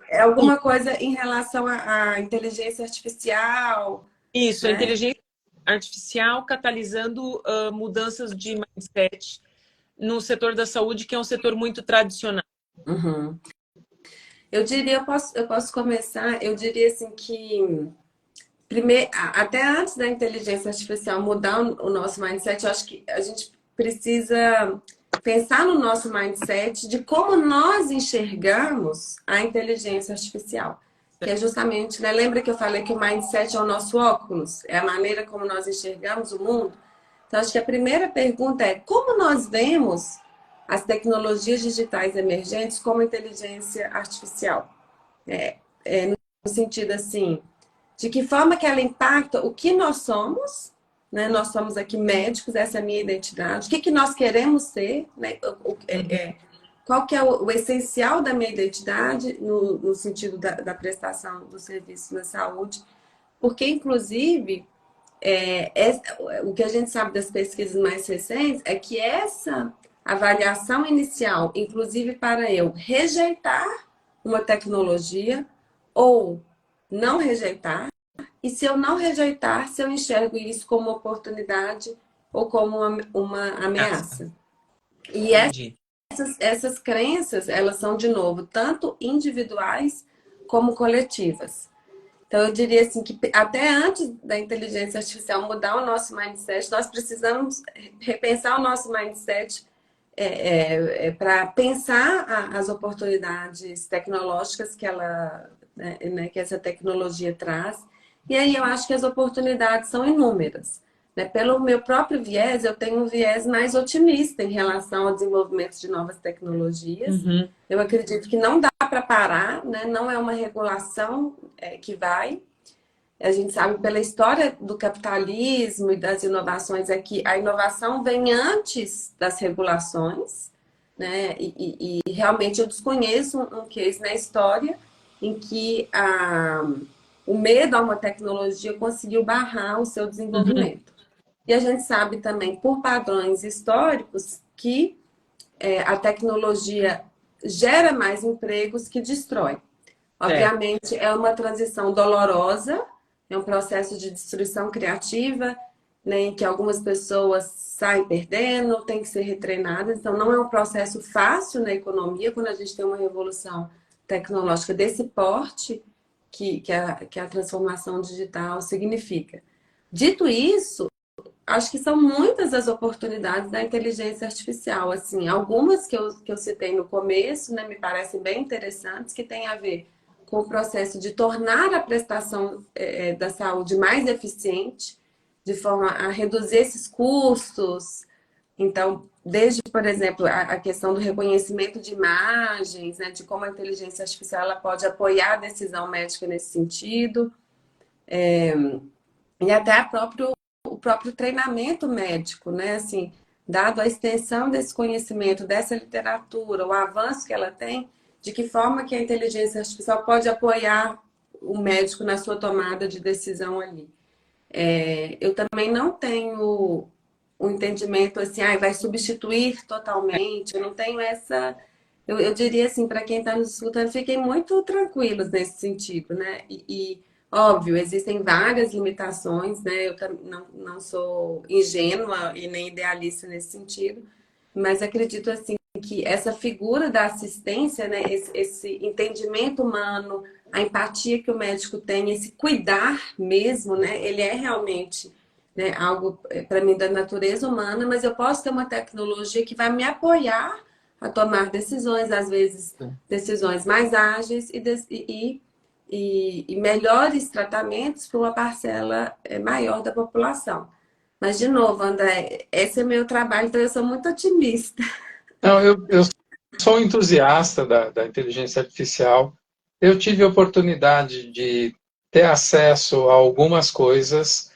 É alguma coisa em relação à inteligência artificial, Isso, a né? inteligência artificial catalisando mudanças de mindset no setor da saúde, que é um setor muito tradicional. Uhum. Eu diria, eu posso começar, eu diria assim que primeiro, até antes da inteligência artificial mudar o nosso mindset, eu acho que a gente precisa pensar no nosso mindset de como nós enxergamos a inteligência artificial. Que é justamente, né? Lembra que eu falei que o mindset é o nosso óculos? É a maneira como nós enxergamos o mundo? Então, acho que a primeira pergunta é como nós vemos as tecnologias digitais emergentes como inteligência artificial? No sentido assim, de que forma que ela impacta o que nós somos, né? Nós somos aqui médicos, essa é a minha identidade. O que nós queremos ser, né? Qual que é o essencial da minha identidade no sentido da prestação do serviço na saúde. Porque, inclusive, o que a gente sabe das pesquisas mais recentes é que essa avaliação inicial, inclusive para eu rejeitar uma tecnologia ou não rejeitar, e se eu não rejeitar, se eu enxergo isso como uma oportunidade ou como uma ameaça. E essas crenças, elas são, de novo, tanto individuais como coletivas. Então, eu diria assim que até antes da inteligência artificial mudar o nosso mindset, nós precisamos repensar o nosso mindset para pensar as oportunidades tecnológicas que que essa tecnologia traz. E aí eu acho que as oportunidades são inúmeras. Né? Pelo meu próprio viés, eu tenho um viés mais otimista em relação ao desenvolvimento de novas tecnologias. Uhum. Eu acredito que não dá para parar, né? Não é uma regulação que vai. A gente sabe pela história do capitalismo e das inovações é que a inovação vem antes das regulações, né? E realmente eu desconheço um case na história em que o medo a uma tecnologia conseguiu barrar o seu desenvolvimento. Uhum. E a gente sabe também, por padrões históricos, que a tecnologia gera mais empregos que destrói. Obviamente, é uma transição dolorosa, é um processo de destruição criativa, né, em que algumas pessoas saem perdendo, têm que ser retreinadas. Então, não é um processo fácil na economia, quando a gente tem uma revolução tecnológica desse porte que a transformação digital significa. Dito isso, acho que são muitas as oportunidades da inteligência artificial. Assim, algumas que eu citei no começo, né, me parecem bem interessantes, que têm a ver com o processo de tornar a prestação da saúde mais eficiente, de forma a reduzir esses custos. Então, desde, por exemplo, a questão do reconhecimento de imagens, né, de como a inteligência artificial ela pode apoiar a decisão médica nesse sentido, e até o próprio treinamento médico, né? Assim, dado a extensão desse conhecimento, dessa literatura, o avanço que ela tem, de que forma que a inteligência artificial pode apoiar o médico na sua tomada de decisão ali. Eu também não tenho um entendimento assim, vai substituir totalmente, eu não tenho essa. Eu diria assim, para quem está nos escutando, fiquem muito tranquilos nesse sentido, né? Óbvio, existem várias limitações, né? Eu não sou ingênua e nem idealista nesse sentido, mas acredito assim que essa figura da assistência, né? Esse entendimento humano, a empatia que o médico tem, esse cuidar mesmo, né? Ele é realmente, né, algo para mim da natureza humana, mas eu posso ter uma tecnologia que vai me apoiar a tomar decisões, às vezes decisões mais ágeis e melhores tratamentos para uma parcela maior da população. Mas, de novo, André, esse é meu trabalho, então eu sou muito otimista. Não, eu sou um entusiasta da inteligência artificial. Eu tive a oportunidade de ter acesso a algumas coisas.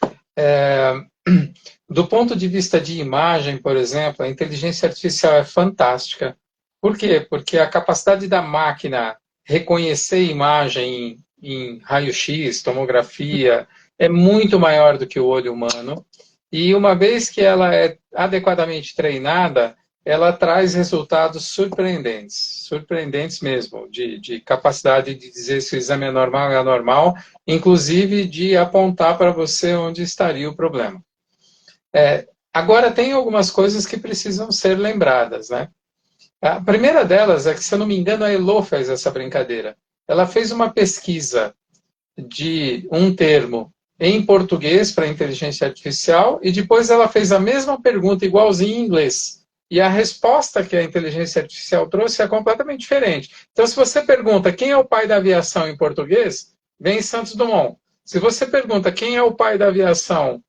Do ponto de vista de imagem, por exemplo, a inteligência artificial é fantástica. Por quê? Porque a capacidade da máquina reconhecer imagem em raio-x, tomografia, é muito maior do que o olho humano. E uma vez que ela é adequadamente treinada, ela traz resultados surpreendentes mesmo, de capacidade de dizer se o exame é normal ou é anormal, inclusive de apontar para você onde estaria o problema. Agora, tem algumas coisas que precisam ser lembradas, né? A primeira delas é que, se eu não me engano, a Elo fez essa brincadeira. Ela fez uma pesquisa de um termo em português para inteligência artificial e depois ela fez a mesma pergunta igualzinho em inglês. E a resposta que a inteligência artificial trouxe é completamente diferente. Então, se você pergunta quem é o pai da aviação em português, vem Santos Dumont. Se você pergunta quem é o pai da aviação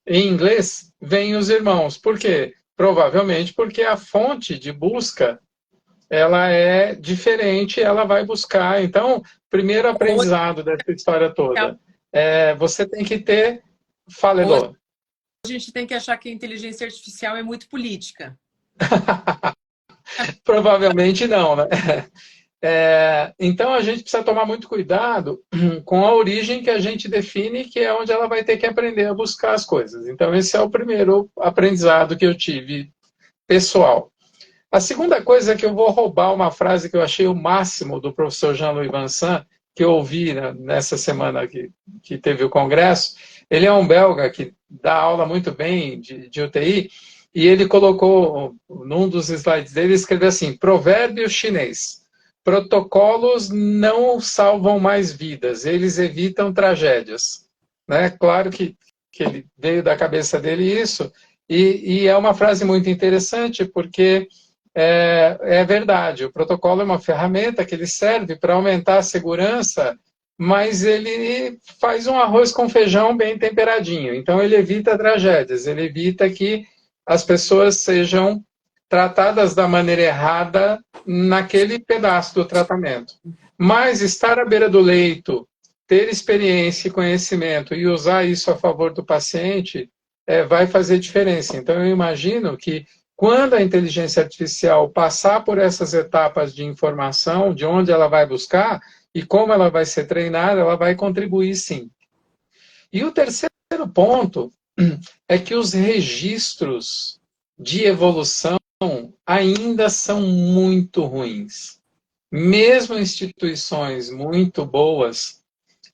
em inglês, vem os irmãos. Por quê? Provavelmente porque a fonte de busca ela é diferente, ela vai buscar. Então, primeiro aprendizado dessa história toda. Você tem que ter... Fala, Elô. A gente tem que achar que a inteligência artificial é muito política. Provavelmente não, né? Então, a gente precisa tomar muito cuidado com a origem que a gente define, que é onde ela vai ter que aprender a buscar as coisas. Então, esse é o primeiro aprendizado que eu tive pessoal. A segunda coisa é que eu vou roubar uma frase que eu achei o máximo do professor Jean-Louis Vincent, que eu ouvi nessa semana que teve o congresso. Ele é um belga que dá aula muito bem de UTI, e ele colocou, num dos slides dele, escreveu assim: provérbio chinês. Protocolos não salvam mais vidas, eles evitam tragédias. Né? Claro que ele veio da cabeça dele isso, e é uma frase muito interessante, porque é verdade, o protocolo é uma ferramenta que ele serve para aumentar a segurança, mas ele faz um arroz com feijão bem temperadinho. Então, ele evita tragédias, ele evita que as pessoas sejam tratadas da maneira errada naquele pedaço do tratamento. Mas estar à beira do leito, ter experiência e conhecimento e usar isso a favor do paciente vai fazer diferença. Então, eu imagino que quando a inteligência artificial passar por essas etapas de informação, de onde ela vai buscar e como ela vai ser treinada, ela vai contribuir sim. E o terceiro ponto é que os registros de evolução ainda são muito ruins. Mesmo instituições muito boas,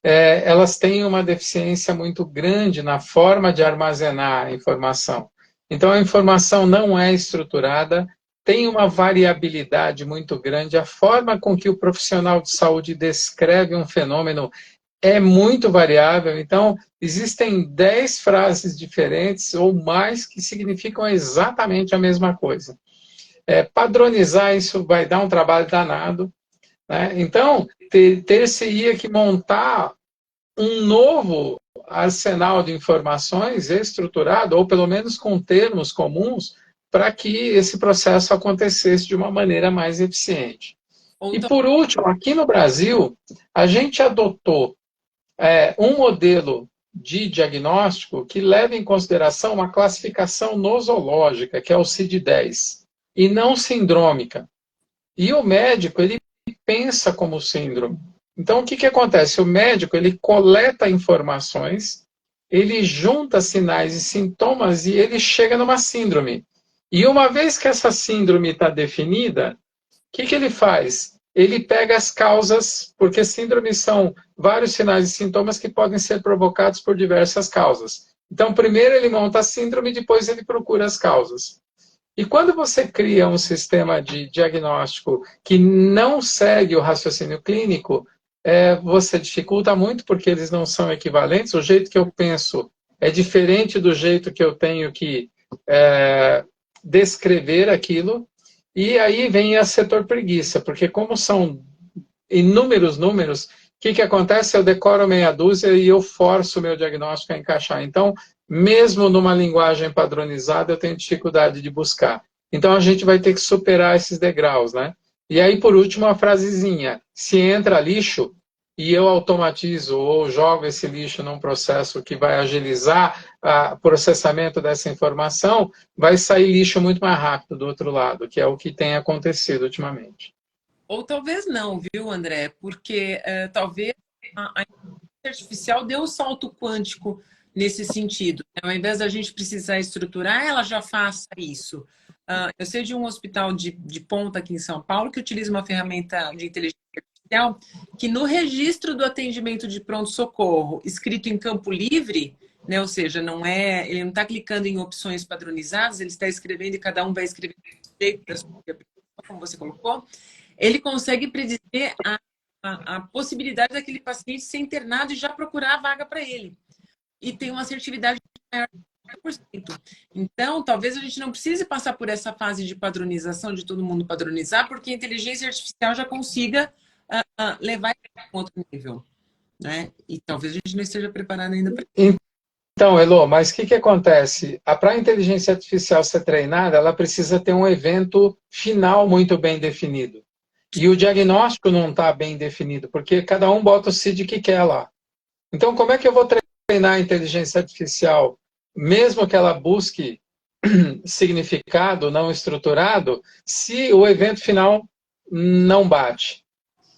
elas têm uma deficiência muito grande na forma de armazenar a informação. Então, a informação não é estruturada, tem uma variabilidade muito grande. A forma com que o profissional de saúde descreve um fenômeno é muito variável. Então, existem 10 frases diferentes ou mais que significam exatamente a mesma coisa. Padronizar isso vai dar um trabalho danado, né? Então, ter-se-ia que montar um novo arsenal de informações estruturado, ou pelo menos com termos comuns, para que esse processo acontecesse de uma maneira mais eficiente. E por último, aqui no Brasil, a gente adotou um modelo de diagnóstico que leva em consideração uma classificação nosológica, que é o CID-10, e não sindrômica. E o médico, ele pensa como síndrome. Então, o que, que acontece? O médico, ele coleta informações, ele junta sinais e sintomas e ele chega numa síndrome. E uma vez que essa síndrome está definida, o que, que ele faz? Ele pega as causas, porque síndromes são vários sinais e sintomas que podem ser provocados por diversas causas. Então, primeiro ele monta a síndrome, depois ele procura as causas. E quando você cria um sistema de diagnóstico que não segue o raciocínio clínico, você dificulta muito, porque eles não são equivalentes. O jeito que eu penso é diferente do jeito que eu tenho que descrever aquilo. E aí vem a setor preguiça, porque como são inúmeros números, o que acontece? Eu decoro meia dúzia e eu forço o meu diagnóstico a encaixar. Então, mesmo numa linguagem padronizada, eu tenho dificuldade de buscar. Então, a gente vai ter que superar esses degraus, né? E aí, por último, uma frasezinha. Se entra lixo e eu automatizo ou jogo esse lixo num processo que vai agilizar o processamento dessa informação, vai sair lixo muito mais rápido do outro lado, que é o que tem acontecido ultimamente. Ou talvez não, viu, André? Porque talvez a inteligência artificial dê um salto quântico nesse sentido. Ao invés da gente precisar estruturar, ela já faça isso. Eu sei de um hospital de ponta aqui em São Paulo que utiliza uma ferramenta de inteligência artificial que no registro do atendimento de pronto-socorro, escrito em campo livre, né, ou seja, ele não está clicando em opções padronizadas, ele está escrevendo e cada um vai escrever do jeito da sua, como você colocou, ele consegue predizer a possibilidade daquele paciente ser internado e já procurar a vaga para ele. E tem uma assertividade maior de 50%. Então, talvez a gente não precise passar por essa fase de padronização, de todo mundo padronizar, porque a inteligência artificial já consiga levar para um outro nível. Né? E talvez a gente não esteja preparado ainda para isso. Então, Elô, mas o que acontece? Para a inteligência artificial ser treinada, ela precisa ter um evento final muito bem definido. E o diagnóstico não está bem definido, porque cada um bota o CID que quer lá. Então, como é que eu vou treinar a inteligência artificial, mesmo que ela busque significado não estruturado, se o evento final não bate?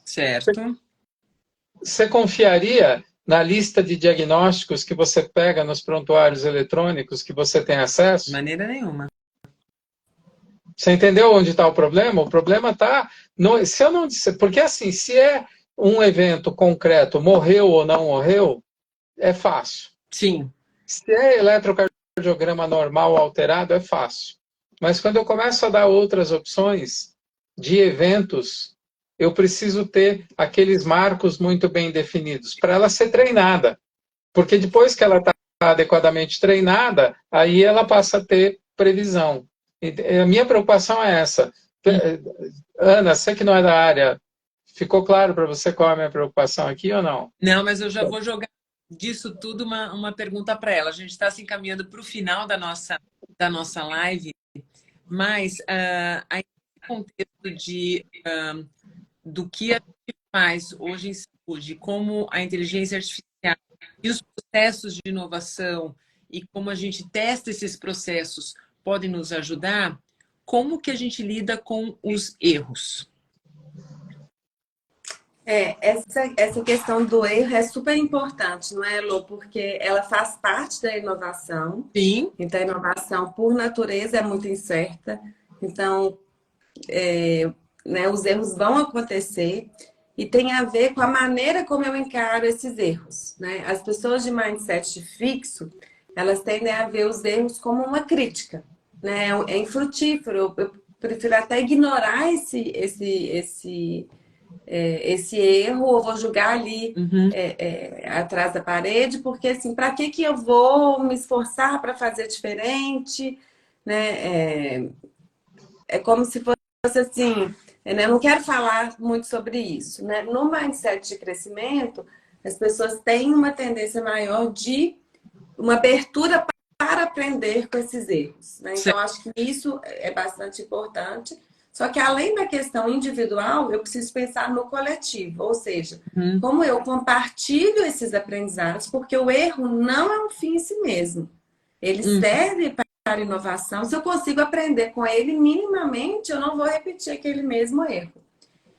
Certo. Você confiaria na lista de diagnósticos que você pega nos prontuários eletrônicos que você tem acesso? De maneira nenhuma. Você entendeu onde está o problema? O problema está... Se eu não disser, porque assim, se é um evento concreto, morreu ou não morreu, é fácil. Sim. Se é eletrocardiograma normal alterado, é fácil. Mas quando eu começo a dar outras opções de eventos, eu preciso ter aqueles marcos muito bem definidos para ela ser treinada. Porque depois que ela está adequadamente treinada, aí ela passa a ter previsão. E a minha preocupação é essa. Ana, você que não é da área, ficou claro para você qual é a minha preocupação aqui ou não? Não, mas eu já vou jogar disso tudo uma pergunta para ela. A gente está se encaminhando para o final da nossa live, mas aí no contexto do que a gente faz hoje em saúde, como a inteligência artificial e os processos de inovação e como a gente testa esses processos podem nos ajudar, como que a gente lida com os erros? Essa questão do erro é super importante, não é, Elô? Porque ela faz parte da inovação. Sim. Então, a inovação, por natureza, é muito incerta. Então, né, os erros vão acontecer e tem a ver com a maneira como eu encaro esses erros. Né? As pessoas de mindset fixo, elas tendem a ver os erros como uma crítica. Né? É infrutífero. Eu prefiro até ignorar esse erro, ou vou julgar ali Uhum. atrás da parede, porque assim, para que eu vou me esforçar para fazer diferente, né? É como se fosse assim, né? Eu não quero falar muito sobre isso, né? No mindset de crescimento, as pessoas têm uma tendência maior de uma abertura para aprender com esses erros, né? Então, acho que isso é bastante importante. Só que além da questão individual, eu preciso pensar no coletivo, ou seja, Uhum. como eu compartilho esses aprendizados, porque o erro não é um fim em si mesmo. Ele serve para inovação. Se eu consigo aprender com ele minimamente, eu não vou repetir aquele mesmo erro.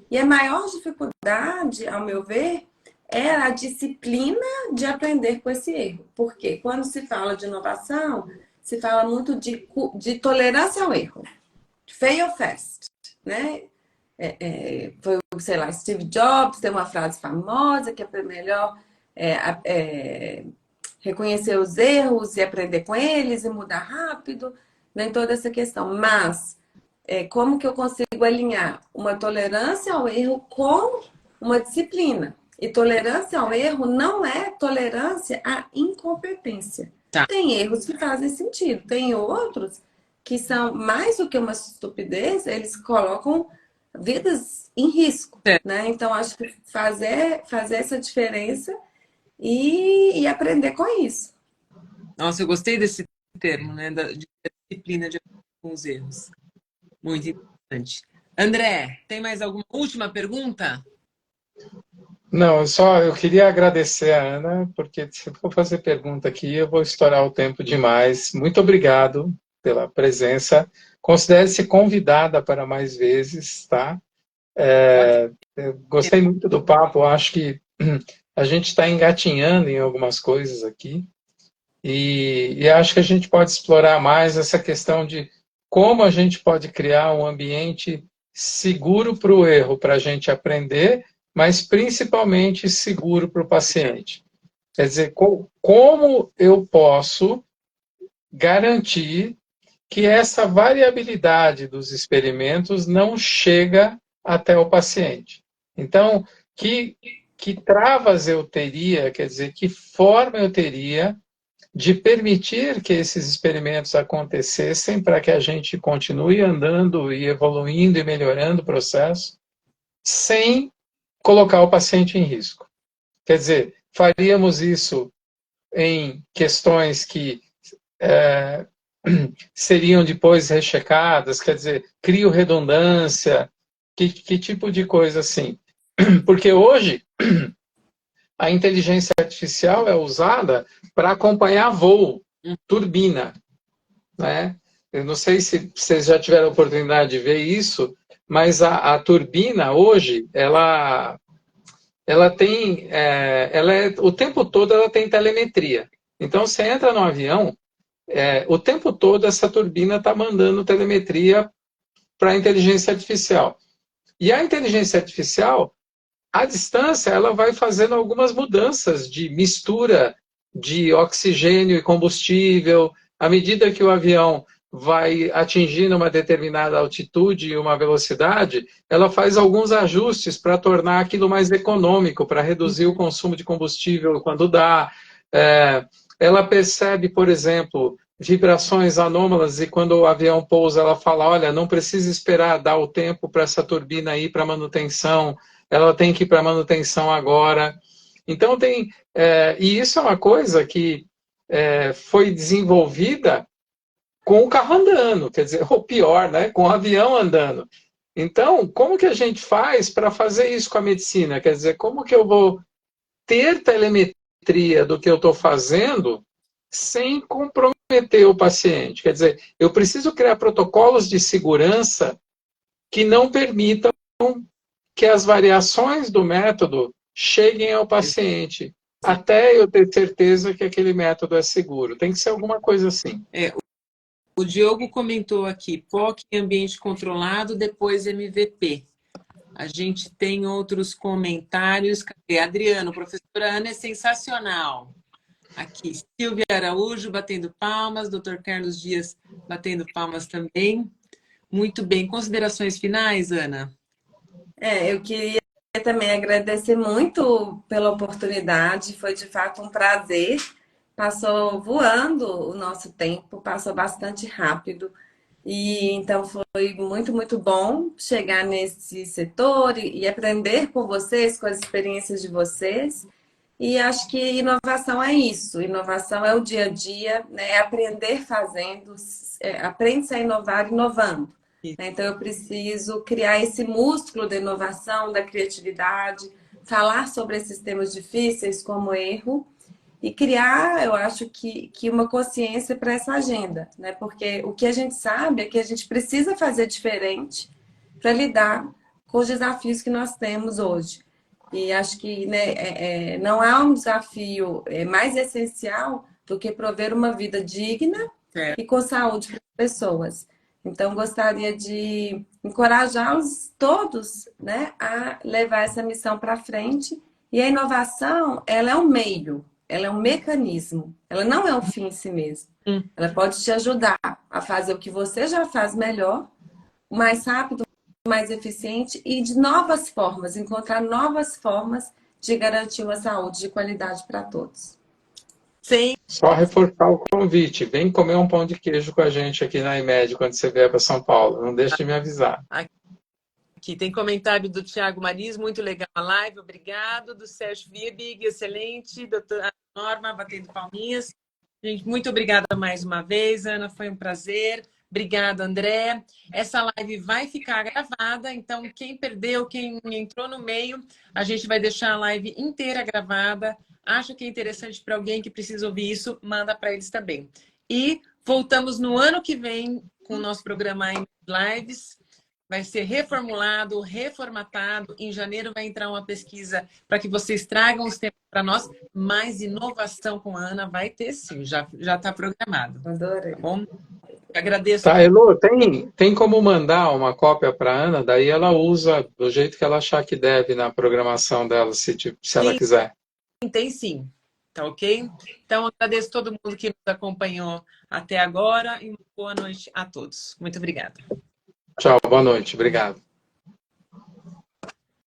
E a maior dificuldade, ao meu ver, é a disciplina de aprender com esse erro. Porque quando se fala de inovação, se fala muito de tolerância ao erro. Fail fast, né? Foi, sei lá, Steve Jobs tem uma frase famosa que é melhor reconhecer os erros e aprender com eles e mudar rápido, né? Toda essa questão. Mas como que eu consigo alinhar uma tolerância ao erro com uma disciplina? E tolerância ao erro não é tolerância à incompetência. Tá. Tem erros que fazem sentido, tem outros que são mais do que uma estupidez, eles colocam vidas em risco, Certo. né? Então, acho que fazer essa diferença e aprender com isso. Nossa, eu gostei desse termo, né? De disciplina de aprender com os erros. Muito interessante. André, tem mais alguma última pergunta? Não, eu queria agradecer a Ana, porque se for fazer pergunta aqui, eu vou estourar o tempo demais. Muito obrigado pela presença. Considere-se convidada para mais vezes, tá? Eu gostei muito do papo, acho que a gente está engatinhando em algumas coisas aqui, e acho que a gente pode explorar mais essa questão de como a gente pode criar um ambiente seguro para o erro, para a gente aprender, mas principalmente seguro para o paciente. Quer dizer, como eu posso garantir que essa variabilidade dos experimentos não chega até o paciente. Então, que travas eu teria, quer dizer, que forma eu teria de permitir que esses experimentos acontecessem para que a gente continue andando e evoluindo e melhorando o processo, sem colocar o paciente em risco. Quer dizer, faríamos isso em questões que seriam depois rechecadas, quer dizer, crio redundância, que tipo de coisa assim? Porque hoje a inteligência artificial é usada para acompanhar voo, turbina, né? Eu não sei se vocês já tiveram a oportunidade de ver isso, mas a turbina hoje, ela tem, o tempo todo ela tem telemetria. Então, você entra no avião, o tempo todo essa turbina está mandando telemetria para a inteligência artificial. E a inteligência artificial, à distância, ela vai fazendo algumas mudanças de mistura de oxigênio e combustível. À medida que o avião vai atingindo uma determinada altitude e uma velocidade, ela faz alguns ajustes para tornar aquilo mais econômico, para reduzir o consumo de combustível quando dá. Ela percebe, por exemplo, vibrações anômalas e quando o avião pousa, ela fala, olha, não precisa esperar dar o tempo para essa turbina ir para manutenção, ela tem que ir para manutenção agora. Então e isso é uma coisa que foi desenvolvida com o carro andando, quer dizer, ou pior, né, com o avião andando. Então, como que a gente faz para fazer isso com a medicina? Quer dizer, como que eu vou ter telemetria do que eu estou fazendo sem comprometer o paciente? Quer dizer, eu preciso criar protocolos de segurança que não permitam que as variações do método cheguem ao paciente, até eu ter certeza que aquele método é seguro. Tem que ser alguma coisa assim. O Diogo comentou aqui, POC em ambiente controlado, depois MVP. A gente tem outros comentários. Cadê? Adriano, professora Ana é sensacional. Aqui, Silvia Araújo batendo palmas, Dr. Carlos Dias batendo palmas também. Muito bem. Considerações finais, Ana? Eu queria também agradecer muito pela oportunidade, foi de fato um prazer. Passou voando o nosso tempo, passou bastante rápido. E então foi muito, muito bom chegar nesse setor e aprender com vocês, com as experiências de vocês. E acho que inovação é isso. Inovação é o dia a dia, né? É aprender fazendo, aprende-se a inovar inovando. Né? Então eu preciso criar esse músculo da inovação, da criatividade, falar sobre esses temas difíceis como erro e criar, eu acho que uma consciência para essa agenda, né? Porque o que a gente sabe é que a gente precisa fazer diferente para lidar com os desafios que nós temos hoje. E acho que, né, não há um desafio mais essencial do que prover uma vida digna e com saúde para as pessoas. Então, gostaria de encorajá-los todos, né, a levar essa missão para frente. E a inovação, ela é um meio, ela é um mecanismo, ela não é o fim em si mesmo. Ela pode te ajudar a fazer o que você já faz melhor, mais rápido, mais eficiente e de novas formas, encontrar novas formas de garantir uma saúde de qualidade para todos. Sim. Só reforçar o convite. Vem comer um pão de queijo com a gente aqui na IMED quando você vier para São Paulo. Não deixe de me avisar. Aqui tem comentário do Tiago Maris, muito legal a live, obrigado. Do Sérgio Viebig, excelente. Doutora Norma, batendo palminhas. Gente, muito obrigada mais uma vez, Ana, foi um prazer. Obrigada, André. Essa live vai ficar gravada, então quem perdeu, quem entrou no meio, a gente vai deixar a live inteira gravada. Acha que é interessante para alguém que precisa ouvir isso, manda para eles também. E voltamos no ano que vem com o nosso programa Lives. Vai ser reformulado, reformatado. Em janeiro vai entrar uma pesquisa para que vocês tragam os temas para nós. Mais inovação com a Ana vai ter sim, já está programado. Adorei. Tá bom? Agradeço. Tá, Elô, tem como mandar uma cópia para a Ana? Daí ela usa do jeito que ela achar que deve na programação dela, se ela quiser. Tem sim, tá ok? Então, agradeço todo mundo que nos acompanhou até agora e uma boa noite a todos. Muito obrigada. Tchau, boa noite. Obrigado.